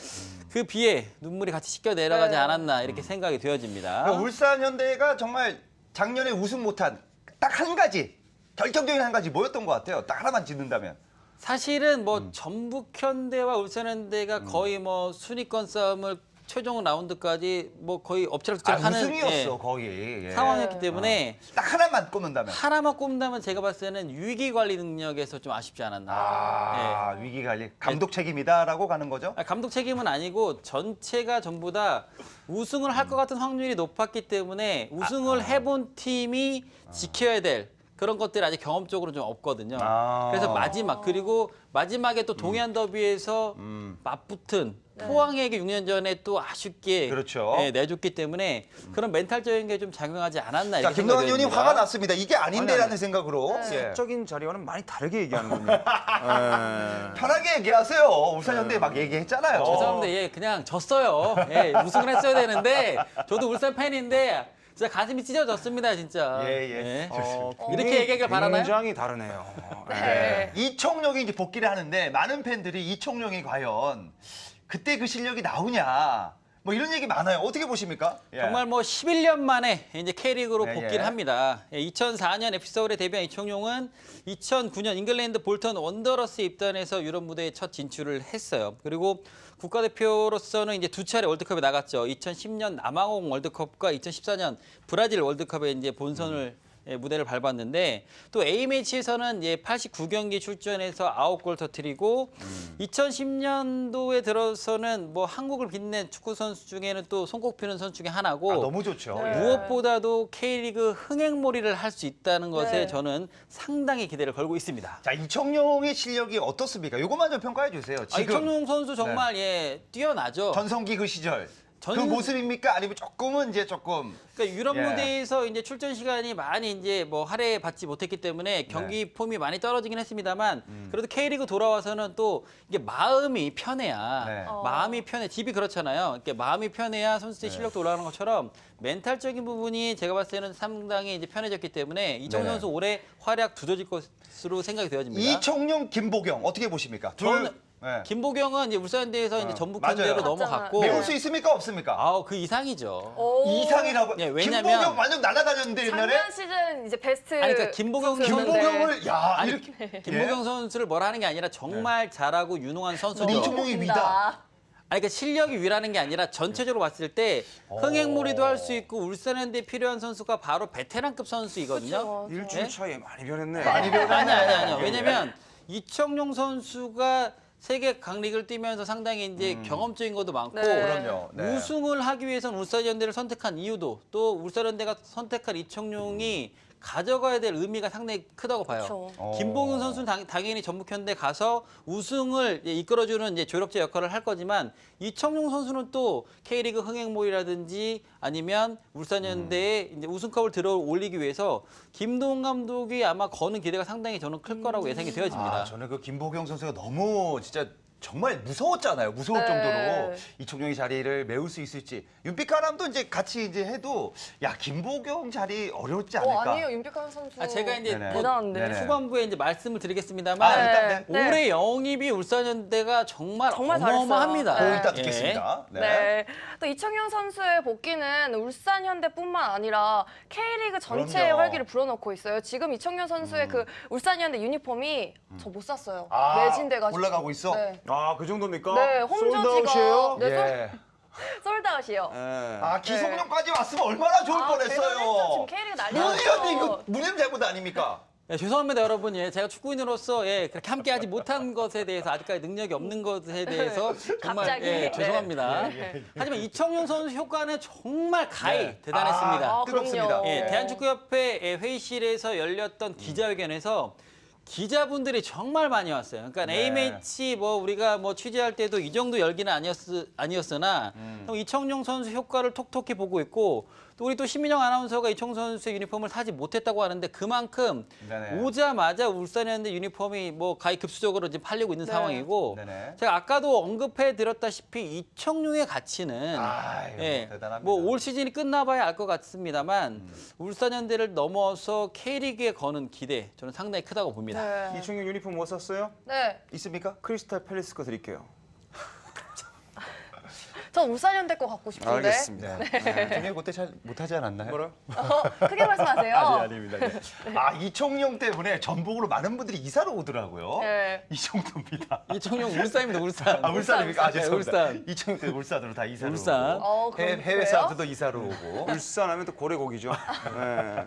그 비에 눈물이 같이 씻겨 내려가지 네. 않았나 이렇게 생각이 되어집니다. 그러니까 울산 현대가 정말 작년에 우승 못한 딱 한 가지 결정적인 한 가지 뭐였던 것 같아요. 딱 하나만 짚는다면. 사실은 뭐 전북 현대와 울산 현대가 거의 뭐 순위권 싸움을 최종 라운드까지 뭐 거의 엎치락뒤치락 하는 우승이었어 거의. 예. 상황이었기 때문에 딱 하나만 꼽는다면. 하나만 꼽는다면 제가 봤을 때는 위기 관리 능력에서 좀 아쉽지 않았나. 위기 관리 감독 책임이다라고 가는 거죠? 감독 책임은 아니고 전체가 전부 다 우승을 할 것 같은 확률이 높았기 때문에 우승을 해본 팀이 지켜야 될 그런 것들이 아직 경험적으로 좀 없거든요. 아. 그래서 마지막 그리고 마지막에 또 동해안 더비에서 맞붙은 포항에게 6년 전에 또 아쉽게 그렇죠. 예, 내줬기 때문에 그런 멘탈적인 게 좀 작용하지 않았나 자, 이렇게 김동환 생각이 의원이 듭니다. 화가 났습니다. 이게 아닌데라는 아니. 생각으로. 예. 사적인 자리와는 많이 다르게 얘기하는군요. 예. 편하게 얘기하세요. 울산현대 막 얘기했잖아요. 죄송합니다. 예, 그냥 졌어요. 예, 우승을 했어야 되는데 저도 울산 팬인데 진짜 가슴이 찢어졌습니다, 진짜. 예. 이렇게 얘기하길 바라나요? 굉장히 다르네요. 네. 이청용이 이제 복귀를 하는데 많은 팬들이 이청용이 과연 그때 그 실력이 나오냐 뭐 이런 얘기 많아요. 어떻게 보십니까? 예. 정말 뭐 11년 만에 이제 K리그로 예, 복귀를 예. 합니다. 합니다. 2004년 FC서울에 데뷔한 이청용은 2009년 잉글랜드 볼턴 원더러스에 입단해서 유럽 무대에 첫 진출을 했어요. 그리고 국가대표로서는 이제 두 차례 월드컵에 나갔죠. 2010년 남아공 월드컵과 2014년 브라질 월드컵에 이제 본선을 무대를 밟았는데 또 A매치에서는 89경기 출전해서 9골 터뜨리고 2010년도에 들어서는 뭐 한국을 빛낸 축구 선수 중에는 또 손꼽히는 선수 중에 하나고 너무 좋죠. 네. 예. 무엇보다도 K리그 흥행몰이를 할 수 있다는 것에 네. 저는 상당히 기대를 걸고 있습니다. 자, 이청용의 실력이 어떻습니까? 이거만 좀 평가해 주세요. 지금 이청용 선수 정말 뛰어나죠. 전성기 그 시절 그 전- 모습입니까? 아니면 조금은 이제 조금 그러니까 유럽 예. 무대에서 이제 출전 시간이 많이 이제 뭐 할애받지 못했기 때문에 경기 폼이 많이 떨어지긴 했습니다만 그래도 K리그 돌아와서는 또 이게 마음이 편해야 네. 마음이 편해 집이 그렇잖아요. 이렇게 마음이 편해야 선수들의 실력도 올라가는 것처럼 멘탈적인 부분이 제가 봤을 때는 상당히 이제 편해졌기 때문에 이청용 네네. 선수 올해 활약 두더질 것으로 생각이 되어집니다. 이청용, 김보경 어떻게 보십니까? 저는 네. 김보경은 이제 울산대에서 이제 전북 맞아요. 현대로 맞잖아요. 넘어갔고 메울 수 있습니까? 없습니까? 아우 그 이상이죠. 오. 이상이라고. 예, 왜냐면- 김보경 완전 날아다녔는데 옛날에 작년 시즌 이제 베스트. 아니, 그러니까 김보경 선수였는데. 김보경을 야 아니, 이렇게 김보경 선수를 뭐라 하는 게 아니라 정말 잘하고 유능한 선수죠. 근데 아니 이청용이 보인다. 위다. 그러니까 실력이 위라는 게 아니라 전체적으로 봤을 때 흥행몰이도 할 수 있고 울산현대에 필요한 선수가 바로 베테랑급 선수이거든요. 그렇죠. 일주일 차이에 많이 변했네. 많이 변했네. 아니요. 왜냐면 이청용 선수가 세계 강리그를 뛰면서 상당히 이제 경험적인 것도 많고 네. 그럼요. 네. 우승을 하기 위해서는 울산현대를 선택한 이유도 또 울산현대가 선택한 이청용이 가져가야 될 의미가 상당히 크다고 봐요. 그렇죠. 김봉은 선수는 당연히 전북현대 가서 우승을 이끌어주는 이제 조력자 역할을 할 거지만 이청용 선수는 또 K리그 흥행몰이라든지 아니면 울산현대에 이제 우승컵을 들어 올리기 위해서 김동훈 감독이 아마 거는 기대가 상당히 저는 클 거라고 예상이 되어집니다. 아, 저는 그 김보경 선수가 너무 진짜 정말 무서웠잖아요. 무서울 네. 정도로 이청용이 자리를 메울 수 있을지. 윤빛가람도 이제 같이 이제 해도 야 김보경 자리 어렵지 않을까. 아니에요. 윤빛관 선수. 제가 이제 네네. 뭐 대단한데. 네네. 후반부에 이제 말씀을 드리겠습니다만 아, 일단 네. 네. 올해 영입이 울산현대가 정말 정말 어마어마합니다. 잘했어요. 오, 이따 네. 듣겠습니다. 네. 또 이청용 선수의 복귀는 울산 현대뿐만 아니라 K리그 전체의 그럼요. 활기를 불어넣고 있어요. 지금 이청용 선수의 그 울산 현대 유니폼이 저 못 샀어요. 아, 매진돼가지고. 올라가고 있어? 네. 아, 그 정도입니까? 네, 홈저지가 솔드아웃이에요? 네, 예. 솔드아웃이요. 예. 아 기성용까지 왔으면 얼마나 좋을 대단했죠. 뻔했어요. 지금 K리그 난리 문희연이 났죠. 이거 문희연 잘못 아닙니까? 네, 죄송합니다, 여러분. 제가 축구인으로서 그렇게 함께하지 못한 것에 대해서 아직까지 능력이 없는 것에 대해서 정말 갑자기. 네. 죄송합니다. 하지만 이청용 선수 효과는 정말 가히 네. 대단했습니다. 아, 뜨겁습니다. 그럼요. 대한축구협회 회의실에서 열렸던 기자회견에서 기자분들이 정말 많이 왔어요. 그러니까 네. A매치 우리가 취재할 때도 이 정도 열기는 아니었으나 이청용 선수 효과를 톡톡히 보고 있고 또 우리 또 심민영 아나운서가 이청용 선수의 유니폼을 사지 못했다고 하는데 그만큼 네네. 오자마자 울산현대 유니폼이 가히 급수적으로 이제 팔리고 있는 네. 상황이고 네네. 제가 아까도 언급해 드렸다시피 이청용의 가치는 아이고, 대단합니다. 올 시즌이 끝나봐야 알 것 같습니다만 울산현대를 넘어서 K리그에 거는 기대 저는 상당히 크다고 봅니다. 네. 이청용 유니폼 뭐 샀어요? 네. 있습니까? 크리스탈 팰리스 거 드릴게요. 전 울산 현대 거 갖고 싶은데. 알겠습니다. 정혜 그때 잘 못하지 않았나요? 뭐라? 크게 말씀하세요. 아닙니다. 아 이청용 때문에 전북으로 많은 분들이 이사를 오더라고요. 네. 이 정도입니다. 이청용 울산입니다. 울산. 아 울산입니까? 아 죄송합니다. 울산. 이청용 때문에 울산으로 다 이사를 울산. 오고 그럼 해외 그래요? 사람들도 이사를 오고. 울산 하면 또 고래고기죠. 네.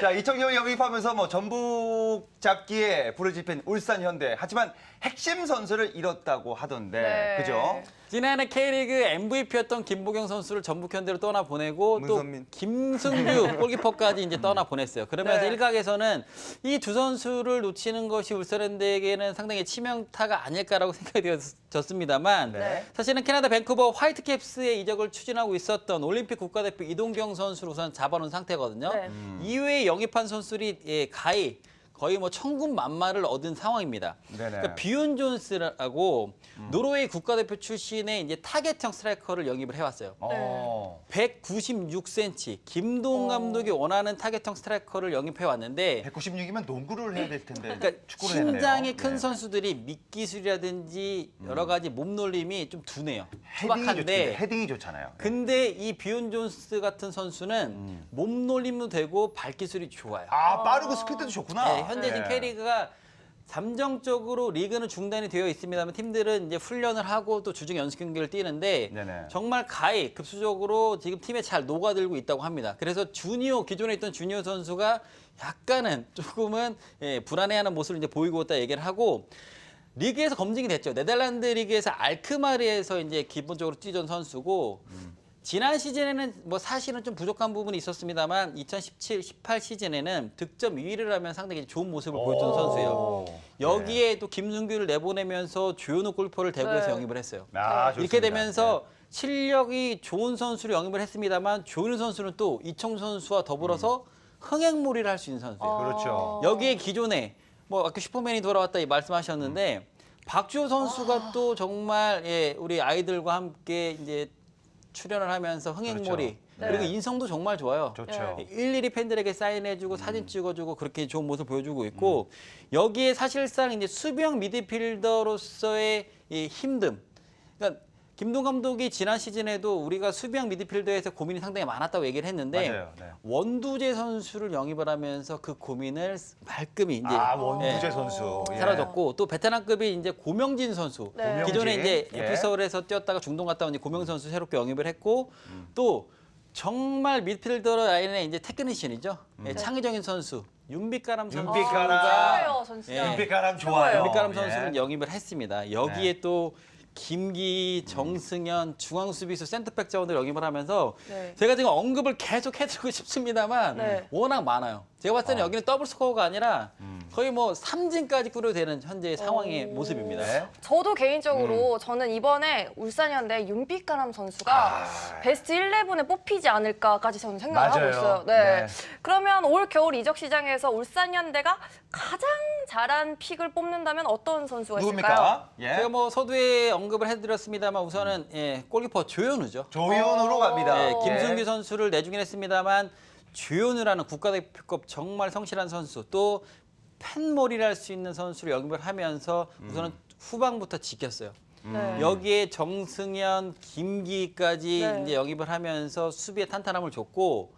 자 이청용 영입하면서 전북 잡기에 불을 지핀 울산 현대. 하지만 핵심 선수를 잃었다고 하던데 네. 그죠? 지난해 K리그 MVP였던 김보경 선수를 전북현대로 떠나보내고 문선민. 또 김승규 골키퍼까지 이제 떠나보냈어요. 그러면서 네. 일각에서는 이 두 선수를 놓치는 것이 울산현대에게는 상당히 치명타가 아닐까라고 생각이 되어졌습니다만 네. 사실은 캐나다 밴쿠버 화이트캡스의 이적을 추진하고 있었던 올림픽 국가대표 이동경 선수를 우선 잡아놓은 상태거든요. 네. 이외에 영입한 선수들이 가히 거의 뭐 천군만마를 얻은 상황입니다. 네네. 그러니까 뷰온 존스라고 노르웨이 국가대표 출신의 이제 타겟형 스트라이커를 영입을 해왔어요. 어. 196cm 김동 감독이 원하는 타겟형 스트라이커를 영입해 왔는데 196이면 농구를 해야 될 텐데 그러니까 축구를 했네요. 신장이 큰 네. 선수들이 밑기술이라든지 여러 가지 몸놀림이 좀 둔해요. 헤딩이 투박한데 헤딩이 좋잖아요. 근데 이 뷰온 존스 같은 선수는 몸놀림도 되고 발기술이 좋아요. 아 빠르고 스피드도 좋구나. 네, 현재 지금 K리그가 잠정적으로 리그는 중단이 되어 있습니다만 팀들은 이제 훈련을 하고 또 주중 연습 경기를 뛰는데 네네. 정말 가히 급수적으로 지금 팀에 잘 녹아들고 있다고 합니다. 그래서 기존에 있던 주니어 선수가 약간은 조금은 불안해하는 모습을 이제 보이고 있다 얘기를 하고 리그에서 검증이 됐죠. 네덜란드 리그에서 알크마르에서 이제 기본적으로 뛰던 선수고 지난 시즌에는 뭐 사실은 좀 부족한 부분이 있었습니다만 2017-18 시즌에는 득점 2위를 하면 상당히 좋은 모습을 보였던 선수예요. 여기에 또 김승규를 내보내면서 조현우 골키퍼를 대구에서 네. 영입을 했어요. 아, 이렇게 좋습니다. 되면서 실력이 좋은 선수를 영입을 했습니다만 조현우 선수는 또 이청수 선수와 더불어서 흥행몰이를 할 수 있는 선수예요. 그렇죠. 여기에 기존에 뭐 아까 슈퍼맨이 돌아왔다 이 말씀하셨는데 박주호 선수가 또 정말 우리 아이들과 함께 이제 출연을 하면서 흥행몰이 그렇죠. 네. 그리고 인성도 정말 좋아요. 좋죠. 일일이 팬들에게 사인해주고 사진 찍어주고 그렇게 좋은 모습 보여주고 있고 여기에 사실상 이제 수비형 미드필더로서의 이 힘듦. 그러니까 김동 감독이 지난 시즌에도 우리가 수비형 미드필더에서 고민이 상당히 많았다고 얘기를 했는데 맞아요. 네. 원두재 선수를 영입을 하면서 그 고민을 말끔히 이제 원두재 선수 예. 사라졌고 또 베테랑급이 이제 고명진 선수 네. 기존에 이제 예. FC서울에서 뛰었다가 중동 갔다 온 이제 고명진 선수 새롭게 영입을 했고 또 정말 미드필더 라인의 이제 테크니션이죠. 창의적인 선수 윤빛가람 선수. 윤빛가람. 좋아요, 전시장. 예. 윤빛가람 좋아요. 윤빛가람 예. 선수를 영입을 했습니다. 여기에 또 김기, 정승현, 중앙수비수, 센터백 자원을 영입을 하면서 네. 제가 지금 언급을 계속 해드리고 싶습니다만 네. 워낙 많아요. 제가 봤을 때는 여기는 더블 스코어가 아니라 거의 뭐 3진까지 꾸려도 되는 현재의 상황의 모습입니다. 네. 저도 개인적으로 저는 이번에 울산현대 윤빛가람 선수가 베스트 11에 뽑히지 않을까까지 저는 생각을 맞아요. 하고 있어요. 네. 네. 그러면 올 겨울 이적 시장에서 울산현대가 가장 잘한 픽을 뽑는다면 어떤 선수가 있을까요? 누굽니까? 예. 제가 뭐 서두에 언급을 해드렸습니다만 우선은 골키퍼 조현우죠. 조현우로 갑니다. 예, 김승규 선수를 내주긴 했습니다만 조현우라는 국가대표급 정말 성실한 선수 또 팬몰이라 할 수 있는 선수를 영입을 하면서 우선은 후방부터 지켰어요. 네. 여기에 정승현, 김기까지 네. 이제 영입을 하면서 수비에 탄탄함을 줬고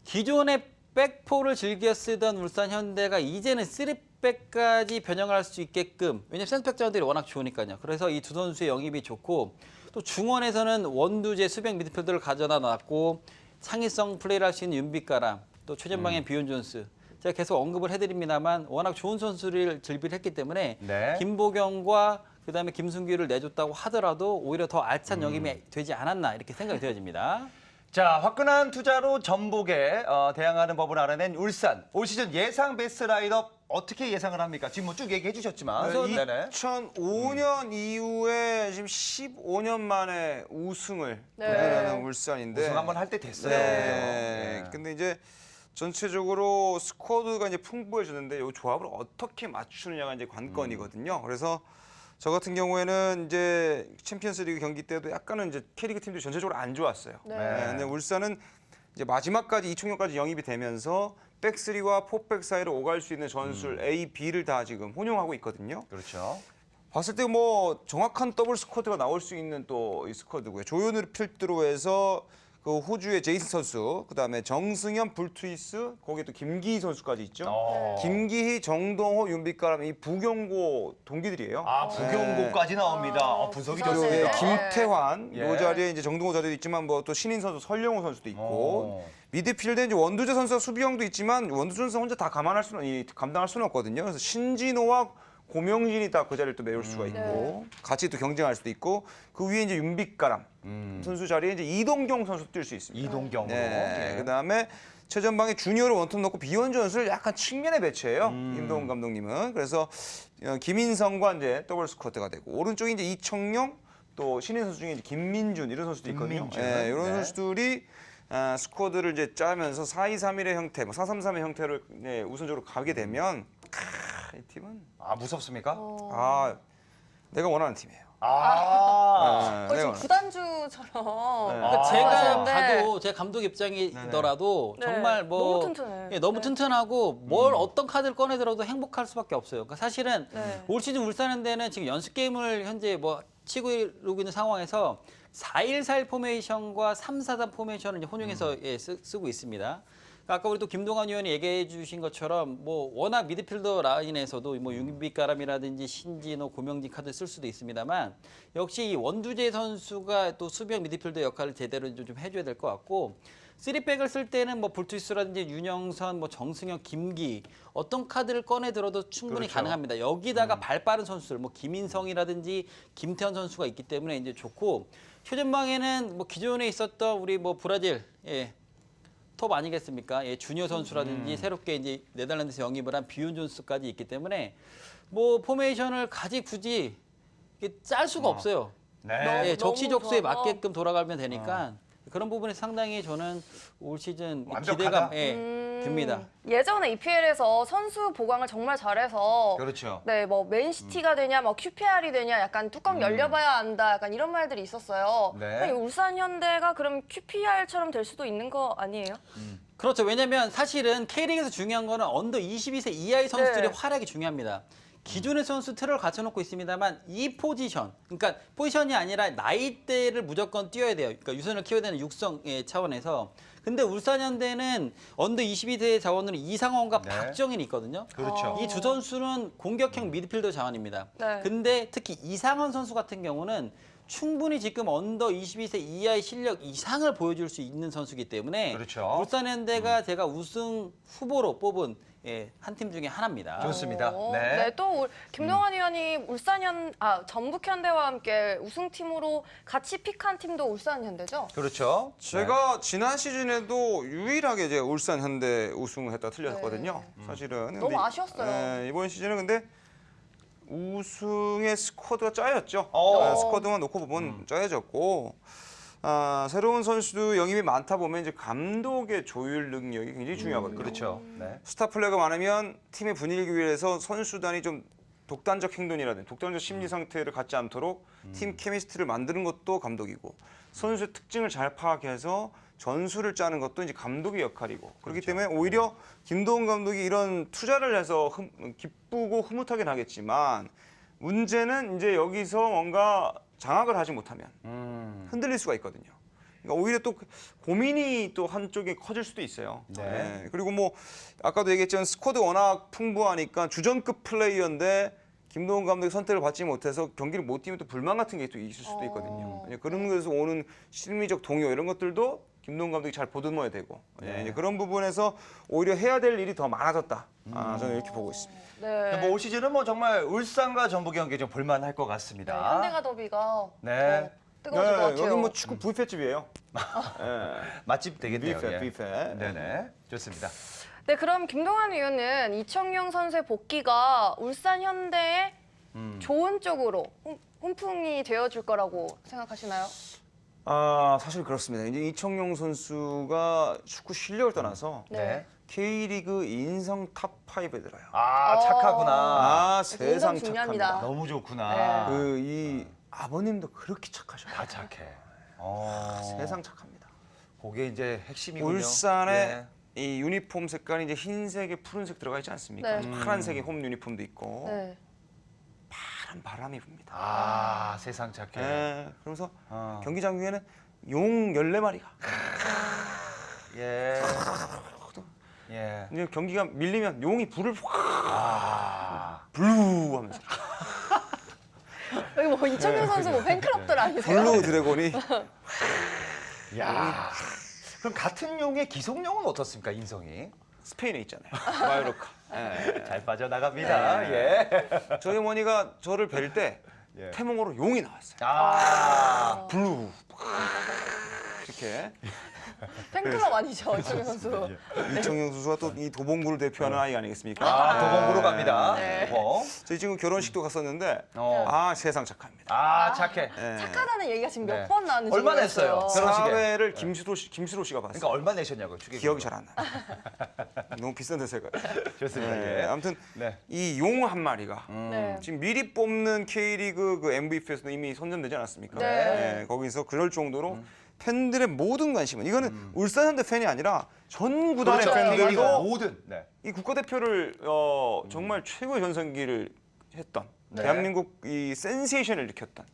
기존의 백포를 즐겨 쓰던 울산 현대가 이제는 3백까지 변형을 할 수 있게끔 왜냐면 센터백 자원들이 워낙 좋으니까요. 그래서 이 두 선수의 영입이 좋고 또 중원에서는 원두재 수비형 미드필더를 가져다 놨고 창의성 플레이를 할 수 있는 윤빛가람 또 최전방의 뷰온 존스 제가 계속 언급을 해드립니다만 워낙 좋은 선수를 즐비를 했기 때문에 네. 김보경과 그다음에 김승규를 내줬다고 하더라도 오히려 더 알찬 영입이 되지 않았나 이렇게 생각이 되어집니다. 자, 화끈한 투자로 전북에 대항하는 법을 알아낸 울산. 올 시즌 예상 베스트 라인업 어떻게 예상을 합니까? 지금 뭐 쭉 얘기해 주셨지만. 네네. 2005년 이후에 지금 15년 만에 우승을 네. 도전하는 울산인데 우승 한번 할 때 됐어요. 네. 그죠? 근데 이제 전체적으로 스쿼드가 이제 풍부해졌는데 이 조합을 어떻게 맞추느냐가 이제 관건이거든요. 그래서 저 같은 경우에는 이제 챔피언스리그 경기 때도 약간은 이제 K리그 팀도 전체적으로 안 좋았어요. 네. 근데 울산은 이제 마지막까지 이총력까지 영입이 되면서 백스리와 포백 사이를 오갈 수 있는 전술 A, B를 다 지금 혼용하고 있거든요. 그렇죠. 봤을 때 뭐 정확한 더블 스쿼드가 나올 수 있는 또 이 스쿼드고요. 조현우를 필두로 해서 그 호주의 제이슨 선수, 그다음에 정승현, 불투이스, 거기에 또 김기희 선수까지 있죠. 김기희, 정동호, 윤빛가람 이 부경고 동기들이에요. 아, 부경고까지 나옵니다. 분석이 부산에. 그리고 좋습니다. 김태환 예. 요 자리에 이제 정동호 자리도 있지만 뭐 또 신인 선수 설령호 선수도 있고 오. 미드필드에 이제 원두재 선수와 수비형도 있지만 원두재 선수 혼자 다 감당할 수는 없거든요. 그래서 신진호와 고명진이 딱 그 자리를 또 메울 수가 있고 네. 같이 또 경쟁할 수도 있고 그 위에 이제 윤빛가람 선수 자리에 이제 이동경 선수 뛸 수 있습니다. 이동경으로. 네. 예. 그다음에 최전방에 주니어로 원톱 넣고 비원주 선수를 약간 측면에 배치해요. 임동훈 감독님은. 그래서 김인성과 이제 더블 스쿼트가 되고 오른쪽에 이제 이청용 또 신인 선수 중에 이제 김민준 이런 선수도 있거든요. 김민준. 예, 이런 네. 선수들이 스쿼드를 이제 짜면서 4-2-3-1의 형태, 뭐 4-3-3의 형태를 우선적으로 가게 되면 이 팀은 아, 무섭습니까? 내가 원하는 팀이에요. 아. 거의 지금 네. 구단주처럼. 그러니까 아. 제가 하시는데 봐도 제 감독 입장이더라도 네. 정말 뭐 너무 튼튼해. 예, 너무 네. 튼튼하고 뭘 어떤 카드를 꺼내들어도 행복할 수밖에 없어요. 그러니까 사실은 네. 올 시즌 울산현대는 지금 연습 게임을 현재 뭐 치고 이루고 있는 상황에서 4-1-4-1 포메이션과 3-4-3 포메이션을 이제 혼용해서 쓰고 있습니다. 아까 우리 또 김동완 의원이 얘기해 주신 것처럼 뭐 워낙 미드필더 라인에서도 뭐 윤빛가람이라든지 신진호, 고명진 카드 쓸 수도 있습니다만 역시 이 원두재 선수가 또 수비형 미드필더 역할을 제대로 좀 해줘야 될 것 같고 3백을 쓸 때는 뭐 볼투이스라든지 윤영선, 뭐 정승현, 김기 어떤 카드를 꺼내 들어도 충분히 그렇죠. 가능합니다. 여기다가 발 빠른 선수들, 뭐 김인성이라든지 김태현 선수가 있기 때문에 이제 좋고 최전방에는 뭐 기존에 있었던 우리 뭐 브라질 톱 아니겠습니까? 주니어 선수라든지 새롭게 이제 네덜란드에서 영입을 한 비온 존스까지 있기 때문에 뭐 포메이션을 굳이 이게 짤 수가 없어요. 네. 적시적소에 너무 좋아서. 맞게끔 돌아가면 되니까 그런 부분에 상당히 저는 올 시즌 완벽하다. 기대감 듭니다. 예전에 EPL에서 선수 보강을 정말 잘해서 그렇죠. 네, 뭐 맨시티가 되냐, 뭐 QPR이 되냐, 약간 뚜껑 열려봐야 안다, 약간 이런 말들이 있었어요. 네. 그럼 이 울산현대가 그럼 QPR처럼 될 수도 있는 거 아니에요? 그렇죠. 왜냐하면 사실은 K리그에서 중요한 거는 언더 22세 이하의 선수들의 네. 활약이 중요합니다. 기존의 선수 틀을 갖춰놓고 있습니다만 이 포지션, 그러니까 포지션이 아니라 나이대를 무조건 뛰어야 돼요. 그러니까 유선을 키워야 되는 육성 차원에서. 근데 울산현대는 언더 22세의 자원으로 이상원과 네. 박정인이 있거든요. 그렇죠. 이 두 선수는 공격형 미드필더 자원입니다. 네. 근데 특히 이상원 선수 같은 경우는 충분히 지금 언더 22세 이하의 실력 이상을 보여줄 수 있는 선수이기 때문에 그렇죠. 울산현대가 제가 우승 후보로 뽑은 한 팀 중에 하나입니다. 좋습니다. 네. 네. 네, 또 김동완 의원이 전북현대와 함께 우승팀으로 같이 픽한 팀도 울산현대죠? 그렇죠. 제가 지난 시즌에도 유일하게 이제 울산 현대 우승을 했다 틀렸거든요. 사실은. 너무 근데 아쉬웠어요. 이번 시즌은 근데 우승의 스쿼드가 짜였죠. 어. 스쿼드만 놓고 보면 짜여졌고 새로운 선수도 영입이 많다 보면 이제 감독의 조율 능력이 굉장히 중요하거든요. 그렇죠. 네. 스타 플레이가 많으면 팀의 분위기 위해서 선수단이 좀 독단적 행동이라든지 독단적 심리 상태를 갖지 않도록 팀 케미스트리를 만드는 것도 감독이고 선수의 특징을 잘 파악해서 전술을 짜는 것도 이제 감독의 역할이고 그렇기 때문에 오히려 김도훈 감독이 이런 투자를 해서 기쁘고 흐뭇하긴 하겠지만 문제는 이제 여기서 뭔가 장악을 하지 못하면 흔들릴 수가 있거든요. 그러니까 오히려 또 고민이 또 한쪽에 커질 수도 있어요. 네. 그리고 뭐 아까도 얘기했지만 스쿼드 워낙 풍부하니까 주전급 플레이어인데 김도훈 감독이 선택을 받지 못해서 경기를 못 뛰면 또 불만 같은 게 또 있을 수도 있거든요. 그런 것에서 오는 심리적 동요 이런 것들도 김도훈 감독이 잘 보듬어야 되고 이제 그런 부분에서 오히려 해야 될 일이 더 많아졌다. 저는 이렇게 보고 있습니다. 네. 뭐 올 시즌은 뭐 정말 울산과 전북 경기 좀 볼만할 것 네, 같습니다. 현대가 더비가 네. 더 뜨거워질 것 같아요. 여기 뭐 축구 뷔페집이에요. 맛집 되겠네요. 뷔페, 예. 뷔페. 네네. 좋습니다. 네, 그럼 김동완 의원은 이청용 선수의 복귀가 울산 현대의 좋은 쪽으로 훈풍이 되어줄 거라고 생각하시나요? 사실 그렇습니다. 이제 이청용 선수가 축구 실력을 떠나서 네. K리그 인성 탑5에 들어요. 아, 착하구나. 세상 인성 중요합니다. 착합니다. 너무 좋구나. 이 아버님도 그렇게 착하셔요. 다 착해. 세상 착합니다. 그게 이제 핵심이군요. 울산의 예. 이 유니폼 색깔이 이제 흰색에 푸른색 들어가 있지 않습니까? 네. 파란색의 홈 유니폼도 있고 네. 파란 바람이 붑니다. 아, 세상 착해. 그러면서 어. 경기장 위에는 용 14마리가 예. 예. 이제 경기가 밀리면 용이 불을 확 블루 하면서 여기 뭐 이청용 선수 뭐 팬클럽들 아니세요? 블루 드래곤이 야. 그럼 같은 용의 기성용은 어떻습니까, 인성이? 스페인에 있잖아요. 마요르카. 예. 잘 빠져나갑니다. 예. 저희 어머니가 저를 뵐 때 예. 태몽으로 용이 나왔어요. 아, 블루. 이렇게 팬클럽 아니죠, 이청용 선수. 이청용 선수가 또 이 도봉구를 대표하는 아이 아니겠습니까? 아, 도봉구로 갑니다. 네. 도봉. 저희 친구 결혼식도 갔었는데 어. 아 세상 착합니다. 아, 착해. 예. 착하다는 얘기가 지금 네. 몇 번 나왔는지 얼마 모르겠어요. 냈어요? 결혼식에. 사회를 김수로 씨가 봤어요. 그러니까 얼마 내셨냐고요? 축의금. 기억이 잘 안 나요. 너무 비싼 데서 해가지고. 좋습니다. 네, 예. 아무튼 네. 이 용 한 마리가 네. 지금 미리 뽑는 K리그 그 MVP에서도 이미 선정되지 않았습니까? 네. 거기서 그럴 정도로 팬들의 모든 관심은 이거는 울산 현대 팬이 아니라 전 구단의 그렇죠. 팬들도 K리그 모든. 네. 이 국가대표를 정말 최고의 전성기를 했던 네. 대한민국 이 센세이션을 일으켰던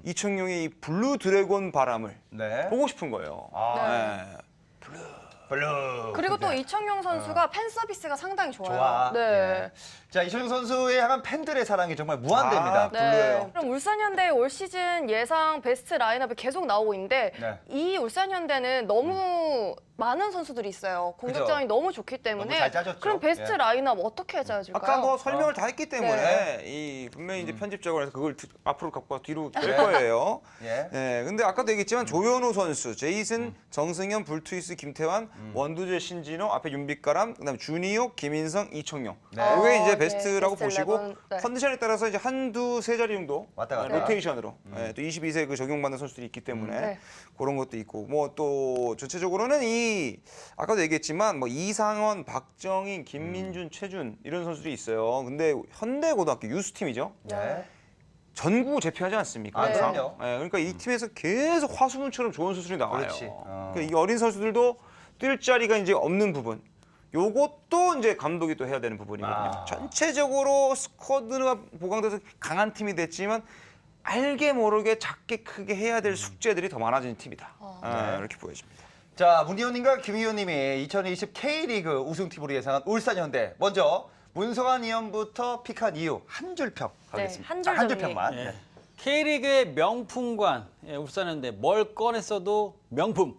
이청용의 이 블루 드래곤 바람을 네. 보고 싶은 거예요. 아, 네. 블루. 그리고 또 이청용 선수가 팬 서비스가 상당히 좋아요. 좋아. 네. 예. 자, 이청용 선수에 향한 팬들의 사랑이 정말 무한대입니다. 아, 블루예요. 그럼 울산현대 올 시즌 예상 베스트 라인업이 계속 나오고 있는데 네. 이 울산현대는 너무 많은 선수들이 있어요. 공격점이 너무 좋기 때문에 너무 잘 짜졌죠. 그럼 베스트 예. 라인업 어떻게 짜줄까요? 아까 뭐 설명을 다 했기 때문에 네. 이 분명히 이제 편집적으로 해서 그걸 앞으로 갖고 뒤로 뺄 거예요. 예. 예. 근데 아까도 얘기했지만 조현우 선수, 제이슨, 정승현, 불투이스, 김태환, 원두재, 신진호, 앞에 윤빛가람, 그다음에 주니오, 김인성, 이청용. 네. 이게 이제 네, 베스트라고 베스트 보시고 11. 네. 컨디션에 따라서 이제 한두 세 자리 정도 왔다 갔다. 로테이션으로 또 22세 그 적용받는 선수들이 있기 때문에 네. 그런 것도 있고 뭐 또 전체적으로는 이 아까도 얘기했지만 뭐 이상원, 박정인, 김민준, 최준 이런 선수들이 있어요. 근데 현대고등학교 유스팀이죠. 네. 전국 제패하지 않습니까? 아, 항상? 그럼요. 예, 그러니까 이 팀에서 계속 화수분처럼 좋은 선수들이 나와요. 그렇지. 그러니까 이 어린 선수들도 뛸 자리가 이제 없는 부분. 요것도 이제 감독이 또 해야 되는 부분이거든요. 아. 전체적으로 스쿼드가 보강돼서 강한 팀이 됐지만 알게 모르게 작게 크게 해야 될 숙제들이 더 많아진 팀이다. 이렇게 보여집니다. 자, 문 의원님과 김 의원님이 2020 K리그 우승팀으로 예상한 울산현대. 먼저 문성환 의원부터 픽한 이유 한 줄 평 가겠습니다. 한 줄 한 줄 정리. 평만. 예. 네. K리그의 명품관 울산현대 뭘 꺼냈어도 명품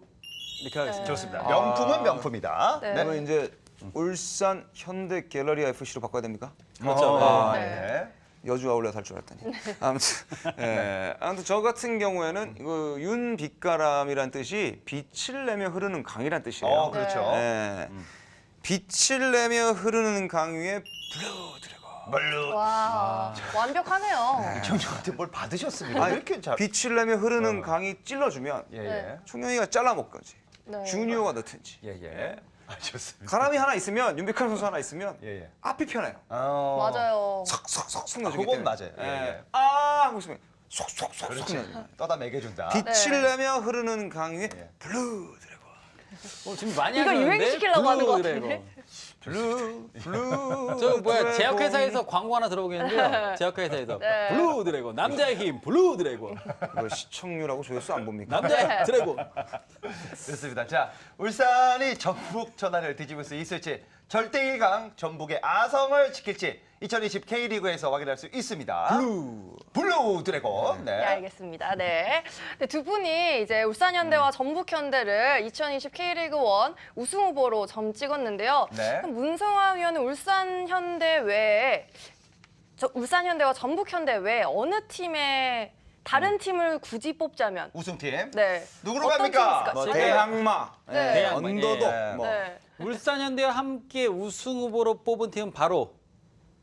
이렇게 하겠습니다. 좋습니다. 명품은 명품이다. 네. 그러면 이제 울산 현대 갤러리아 FC로 바꿔야 됩니까? 그렇죠. 아, 네. 네. 여주 아울렛 할 줄 알았더니. 아무튼, 아무튼 저 같은 경우에는 그 윤빛가람이란 뜻이 빛을 내며 흐르는 강이란 뜻이에요. 그렇죠. 예. 빛을 내며 흐르는 강 위에 블루 드래곤. 물론 와, 완벽하네요. 이청용한테 뭘 받으셨습니까? 아니, 이렇게 잘. 빛을 내며 흐르는 강이 찔러주면 예, 예. 네. 총영이가 잘라먹든지 네. 주니어가 넣든지. 예, 예. 아, 좋습니다. 가람이 하나 있으면 윤빛가람 선수 하나 있으면 예, 예. 앞이 편해요. 맞아요. 석석석 넣어주기 그건 때문에. 맞아요. 예, 예. 아 하고 있으면 속속속속 그렇지. 넣어줘요. 떠다 매겨준다. 빛을 네. 내며 흐르는 강 위에 예. 블루 드래곤. 지금 많이 이거 하셨는데 유행시키려고 하는 것 블루 같은데? 드래곤. 블루 블루. 저 뭐야 드래곤. 제약회사에서 광고 하나 들어보겠는데요. 제약회사에서 네. 블루 드래곤 남자의 힘 블루 드래곤 이거 시청률하고 조회수 안 봅니까? 남자의 드래곤. 좋습니다. 자, 울산이 전북 전환을 뒤집을 수 있을지 절대 1강 전북의 아성을 지킬지 2020 K리그에서 확인할 수 있습니다. 블루 드래곤. 네, 네. 알겠습니다. 네. 네, 두 분이 이제 울산현대와 전북현대를 2020 K리그 1 우승 후보로 점 찍었는데요. 네. 그럼 문성환 위원은 울산현대 외에 울산현대와 전북현대 외에 어느 팀의 다른 팀을 굳이 뽑자면 우승팀. 네. 누구로 어떤 갑니까? 팀이 뭐 있을까? 대항마, 네. 대항마, 언더독, 예. 뭐 네. 울산현대와 함께 우승 후보로 뽑은 팀은 바로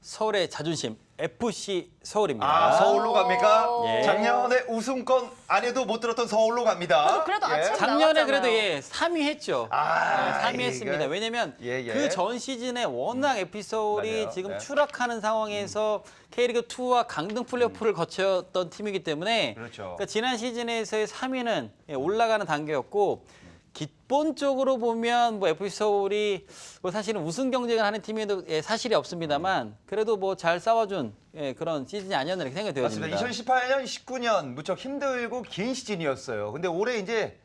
서울의 자존심 FC 서울입니다. 아, 서울로 갑니까? 예. 작년에 우승권 안에도 못 들었던 서울로 갑니다. 그래도 예. 아침 작년에 나왔잖아요. 그래도 3위 했죠. 아, 3위 했습니다. 이거- 왜냐면 예, 예. 그 전 시즌에 워낙 FC 서울이 맞아요. 지금 네. 추락하는 상황에서 K리그 2와 강등 플레이오프를 거쳤던 팀이기 때문에 그렇죠. 그러니까 지난 시즌에서의 3위는 올라가는 단계였고 기본적으로 보면 뭐 FC 서울이 뭐 사실은 우승 경쟁을 하는 팀에도 사실이 없습니다만 그래도 뭐 잘 싸워준 그런 시즌이 아니었나 이렇게 생각이 맞습니다. 되어집니다. 2018년, 19년 무척 힘들고 긴 시즌이었어요. 근데 올해 이제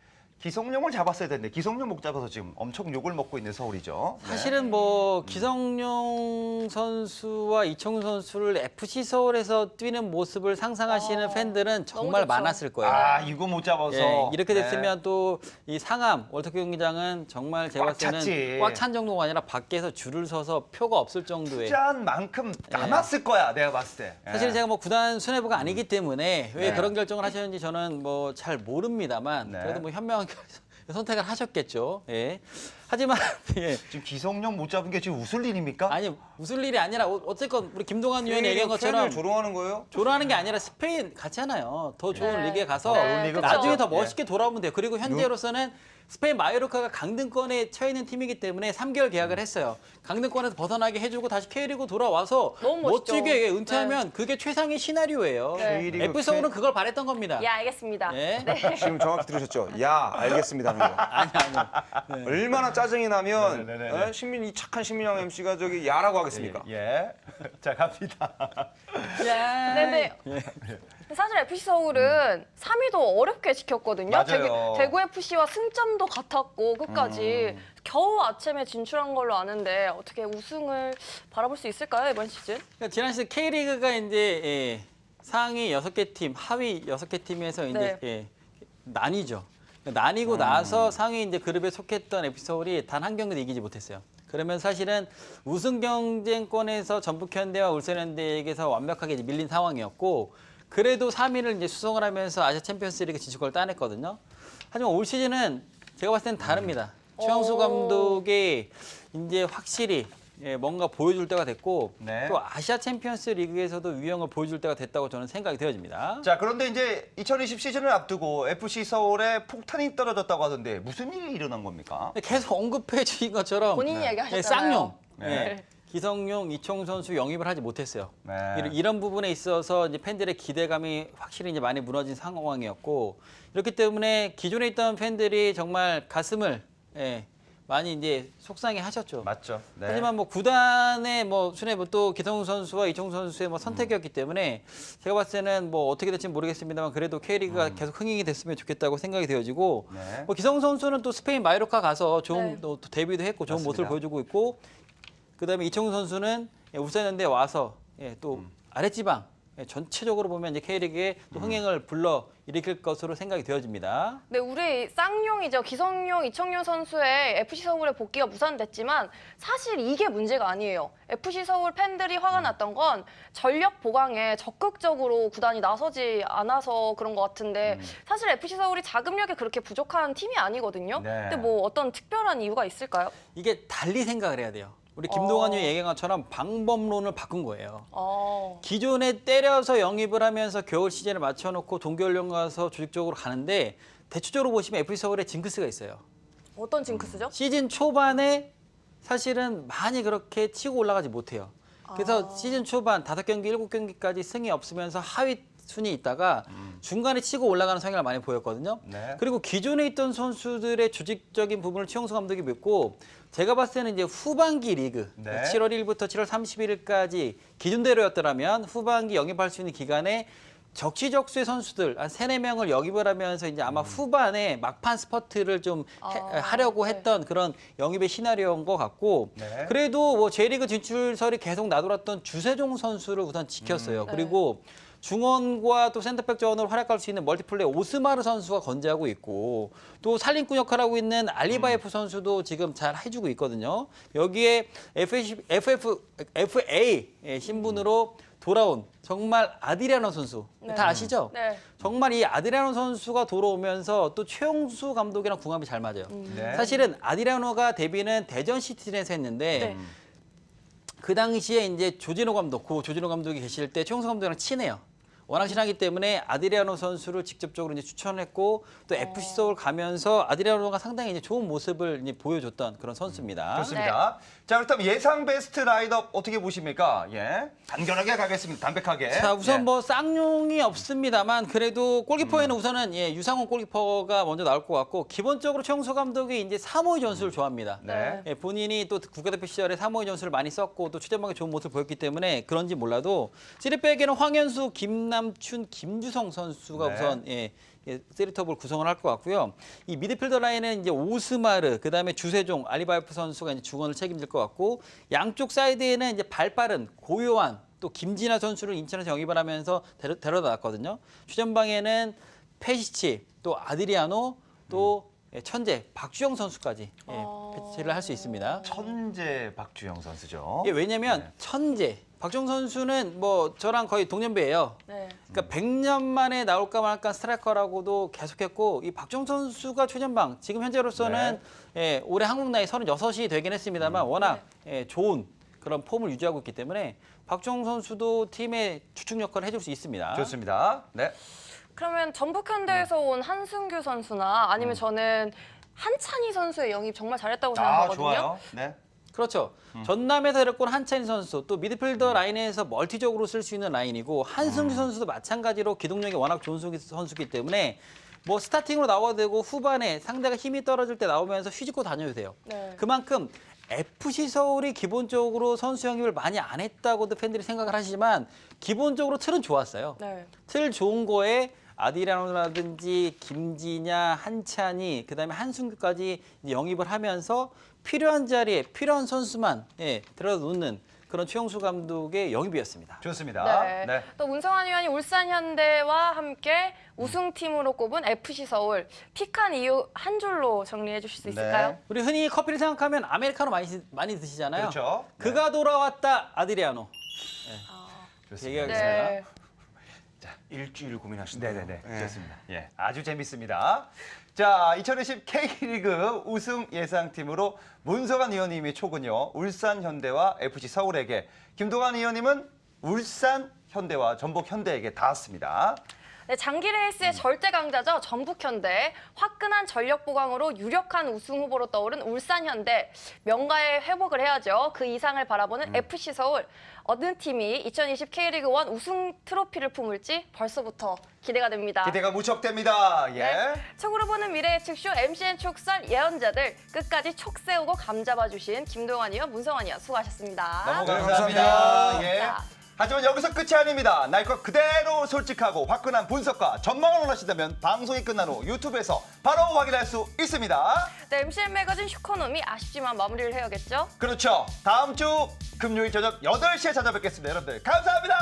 기성용을 잡았어야 되는데 기성용 못 잡아서 지금 엄청 욕을 먹고 있는 서울이죠. 네. 사실은 뭐 기성용 선수와 이청용 선수를 FC 서울에서 뛰는 모습을 상상하시는 팬들은 정말 좋죠. 많았을 거예요. 아 이거 못 잡아서 예, 이렇게 네. 됐으면 또 이 상암 월드컵 경기장은 정말 제가 꽉 봤을 찼지. 때는 꽉 찬 정도가 아니라 밖에서 줄을 서서 표가 없을 정도의. 투자한 만큼 남았을 거야 내가 봤을 때. 예. 사실 제가 뭐 구단 수뇌부가 아니기 때문에 왜 네. 그런 결정을 하셨는지 저는 뭐 잘 모릅니다만 네. 그래도 뭐 현명한 선택을 하셨겠죠. 예. 하지만 예. 지금 기성용 못 잡은 게 지금 웃을 일입니까? 아니 웃을 일이 아니라 어쨌건 우리 김동완 위원이 얘기한 것처럼 팬을 조롱하는 거예요? 조롱하는 게 아니라 스페인 같잖아요. 더 좋은 네. 리그에 가서 네, 리그 나중에 가죠. 더 멋있게 돌아오면 돼요. 그리고 현재로서는 스페인 마요르카가 강등권에 처해 있는 팀이기 때문에 3개월 계약을 했어요. 강등권에서 벗어나게 해주고 다시 K리그 돌아와서 너무 멋있죠. 멋지게 은퇴하면 그게 최상의 시나리오예요. 네. K리그 FC 서울은 그걸 바랬던 겁니다. 예, 알겠습니다. 예. 지금 정확히 들으셨죠? 야, 알겠습니다 하는 거. 아니. 얼마나 짜증이 나면 네네네네. 이 착한 신민영 MC가 저기 야라고 하겠습니까? 예. 자 갑니다. 네, 근데 사실 FC 서울은 3위도 어렵게 지켰거든요. 맞아요. 대구 FC와 승점도 같았고 끝까지 겨우 아침에 진출한 걸로 아는데 어떻게 우승을 바라볼 수 있을까요 이번 시즌? 그러니까 지난 시즌 K리그가 이제 상위 6개 팀, 하위 6개 팀에서 이제 나뉘죠. 나뉘고 나서 상위 이제 그룹에 속했던 FC 서울이 단 한 경기도 이기지 못했어요. 그러면 사실은 우승 경쟁권에서 전북현대와 울산현대에게서 완벽하게 이제 밀린 상황이었고 그래도 3위를 이제 수성을 하면서 아시아 챔피언스리그 진출권을 따냈거든요. 하지만 올 시즌은 제가 봤을 때는 다릅니다. 최영수 감독이 이제 확실히 뭔가 보여줄 때가 됐고 네. 또 아시아 챔피언스 리그에서도 위력을 보여줄 때가 됐다고 저는 생각이 되어집니다. 자 그런데 이제 2020 시즌을 앞두고 FC 서울에 폭탄이 떨어졌다고 하던데 무슨 일이 일어난 겁니까? 계속 언급해 주신 것처럼 본인이 얘기하셨잖아요. 쌍용, 네. 기성용, 이청용 선수 영입을 하지 못했어요. 네. 이런 부분에 있어서 이제 팬들의 기대감이 확실히 이제 많이 무너진 상황이었고 이렇기 때문에 기존에 있던 팬들이 정말 가슴을 많이 이제 속상해하셨죠. 맞죠. 네. 하지만 뭐 구단의 뭐 수뇌부 또 기성용 선수와 이청용 선수의 뭐 선택이었기 때문에 제가 봤을 때는 뭐 어떻게 될지 모르겠습니다만 그래도 K리그가 계속 흥행이 됐으면 좋겠다고 생각이 되어지고 네. 뭐 기성용 선수는 또 스페인 마요르카 가서 좋은 또 데뷔도 했고 좋은 모습을 맞습니다. 보여주고 있고 그다음에 이청용 선수는 울산현대에 와서 또 아랫지방 전체적으로 보면 이제 K리그에 또 흥행을 불러 일으킬 것으로 생각이 되어집니다. 네, 우리 쌍용이죠. 기성용, 이청용 선수의 FC 서울의 복귀가 무산됐지만 사실 이게 문제가 아니에요. FC 서울 팬들이 화가 났던 건 전력 보강에 적극적으로 구단이 나서지 않아서 그런 것 같은데 사실 FC 서울이 자금력이 그렇게 부족한 팀이 아니거든요. 네. 근데 뭐 어떤 특별한 이유가 있을까요? 이게 달리 생각을 해야 돼요. 우리 김동완 의원이 얘기한 것처럼 방법론을 바꾼 거예요. 기존에 때려서 영입을 하면서 겨울 시즌에 맞춰놓고 동계훈련 가서 조직적으로 가는데 대체적으로 보시면 FC 서울에 징크스가 있어요. 어떤 징크스죠? 시즌 초반에 사실은 많이 그렇게 치고 올라가지 못해요. 그래서 시즌 초반 5경기, 7경기까지 승이 없으면서 하위 순위 있다가 중간에 치고 올라가는 성향을 많이 보였거든요. 네. 그리고 기존에 있던 선수들의 조직적인 부분을 최용수 감독이 믿고 제가 봤을 때는 이제 후반기 리그 네. 7월 1일부터 7월 31일까지 기준대로였더라면 후반기 영입할 수 있는 기간에 적시적소의 선수들 한 3-4명을 영입을 하면서 이제 아마 후반에 막판 스퍼트를 좀 하려고 했던 그런 영입의 시나리오인 것 같고 네. 그래도 뭐 J리그 진출설이 계속 나돌았던 주세종 선수를 우선 지켰어요. 그리고 중원과 또 센터백 자원으로 활약할 수 있는 멀티플레이 오스마르 선수가 건재하고 있고 또 살림꾼 역할을 하고 있는 알리바이프 선수도 지금 잘 해주고 있거든요. 여기에 FA 신분으로 돌아온 정말 아드리아노 선수 다 아시죠? 네. 정말 이 아드리아노 선수가 돌아오면서 또 최용수 감독이랑 궁합이 잘 맞아요. 네. 사실은 아드리아노가 데뷔는 대전 시티즌에서 했는데 네. 그 당시에 이제 조진호 감독이 계실 때 최용수 감독이랑 친해요. 워낙 친하기 때문에 아드리아노 선수를 직접적으로 이제 추천했고 또 FC 서울 가면서 아드리아노가 상당히 이제 좋은 모습을 이제 보여줬던 그런 선수입니다. 좋습니다. 자 그렇다면 예상 베스트 라인업 어떻게 보십니까? 예, 단결하게 가겠습니다. 담백하게. 자 우선 예. 뭐 쌍용이 없습니다만 그래도 골키퍼에는 우선은 유상훈 골키퍼가 먼저 나올 것 같고 기본적으로 최용수 감독이 이제 3호의 전술을 좋아합니다. 네. 본인이 또 국가대표 시절에 3호의 전술을 많이 썼고 또 최전방에 좋은 모습을 보였기 때문에 그런지 몰라도 3백에는 황현수, 김남춘, 김주성 선수가 네. 우선 세리톱을 구성을 할 것 같고요. 이 미드필더 라인은 이제 오스마르, 그다음에 주세종, 알리바이프 선수가 이제 중원을 책임질 것 같고 양쪽 사이드에는 이제 발빠른 고요한 또 김진아 선수를 인천에서 영입을 하면서 데려다 놨거든요. 최전방에는 페시치, 또 아드리아노, 또 천재 박주영 선수까지 배치를 할 수 있습니다. 천재 박주영 선수죠. 이게 왜냐면 천재 박주영 선수는 뭐 저랑 거의 동년배예요. 네. 그러니까 100년 만에 나올까 말까 스트라이커라고도 계속했고 이 박주영 선수가 최전방 지금 현재로서는 올해 한국 나이 36이 되긴 했습니다만 워낙 좋은 그런 폼을 유지하고 있기 때문에 박주영 선수도 팀의 주축 역할을 해줄 수 있습니다. 좋습니다. 네. 그러면 전북현대에서 온 한승규 선수나 아니면 저는 한찬희 선수의 영입 정말 잘했다고 생각하거든요. 좋아요. 네. 그렇죠. 전남에서 데리고 온 한찬희 선수, 또 미드필더 라인에서 멀티적으로 쓸 수 있는 라인이고 한승규 선수도 마찬가지로 기동력이 워낙 좋은 선수이기 때문에 뭐 스타팅으로 나와도 되고 후반에 상대가 힘이 떨어질 때 나오면서 휘짓고 다녀도 돼요. 네. 그만큼 FC 서울이 기본적으로 선수 영입을 많이 안 했다고도 팬들이 생각을 하시지만 기본적으로 틀은 좋았어요. 네. 틀 좋은 거에 아디라노라든지 김진야, 한찬희, 그다음에 한승규까지 이제 영입을 하면서 필요한 자리에 필요한 선수만 들어다 놓는 그런 최용수 감독의 영입이었습니다. 좋습니다. 네. 또 문성환 위원이 울산현대와 함께 우승팀으로 꼽은 FC 서울 픽한 이유 한 줄로 정리해 주실 수 있을까요? 네. 우리 흔히 커피를 생각하면 아메리카노 많이 드시잖아요. 그렇죠. 네. 그가 돌아왔다 아드리아노. 좋습니다. 얘기하겠습니다. 네. 일주일 고민하신다. 네네네. 좋습니다. 예, 아주 재밌습니다. 자, 2020 K리그 우승 예상팀으로 문성환 의원님이 초군요. 울산 현대와 FC 서울에게, 김동환 의원님은 울산 현대와 전북 현대에게 닿았습니다. 네, 장기 레이스의 절대 강자죠. 전북현대. 화끈한 전력 보강으로 유력한 우승 후보로 떠오른 울산현대. 명가의 회복을 해야죠. 그 이상을 바라보는 FC 서울. 어느 팀이 2020 K리그 1 우승 트로피를 품을지 벌써부터 기대가 됩니다. 기대가 무척 됩니다. 예. 네. 촉으로 보는 미래 예측쇼 MCN 촉설 예언자들 끝까지 촉 세우고 감 잡아주신 김동환 의원, 문성환 의원 수고하셨습니다. 너무 네, 감사합니다. 감사합니다. 예. 자. 하지만 여기서 끝이 아닙니다. 날 것 그대로 솔직하고 화끈한 분석과 전망을 원하신다면 방송이 끝난 후 유튜브에서 바로 확인할 수 있습니다. 네, MCN 매거진 슈커노미 아쉽지만 마무리를 해야겠죠? 그렇죠. 다음 주 금요일 저녁 8시에 찾아뵙겠습니다. 여러분들 감사합니다.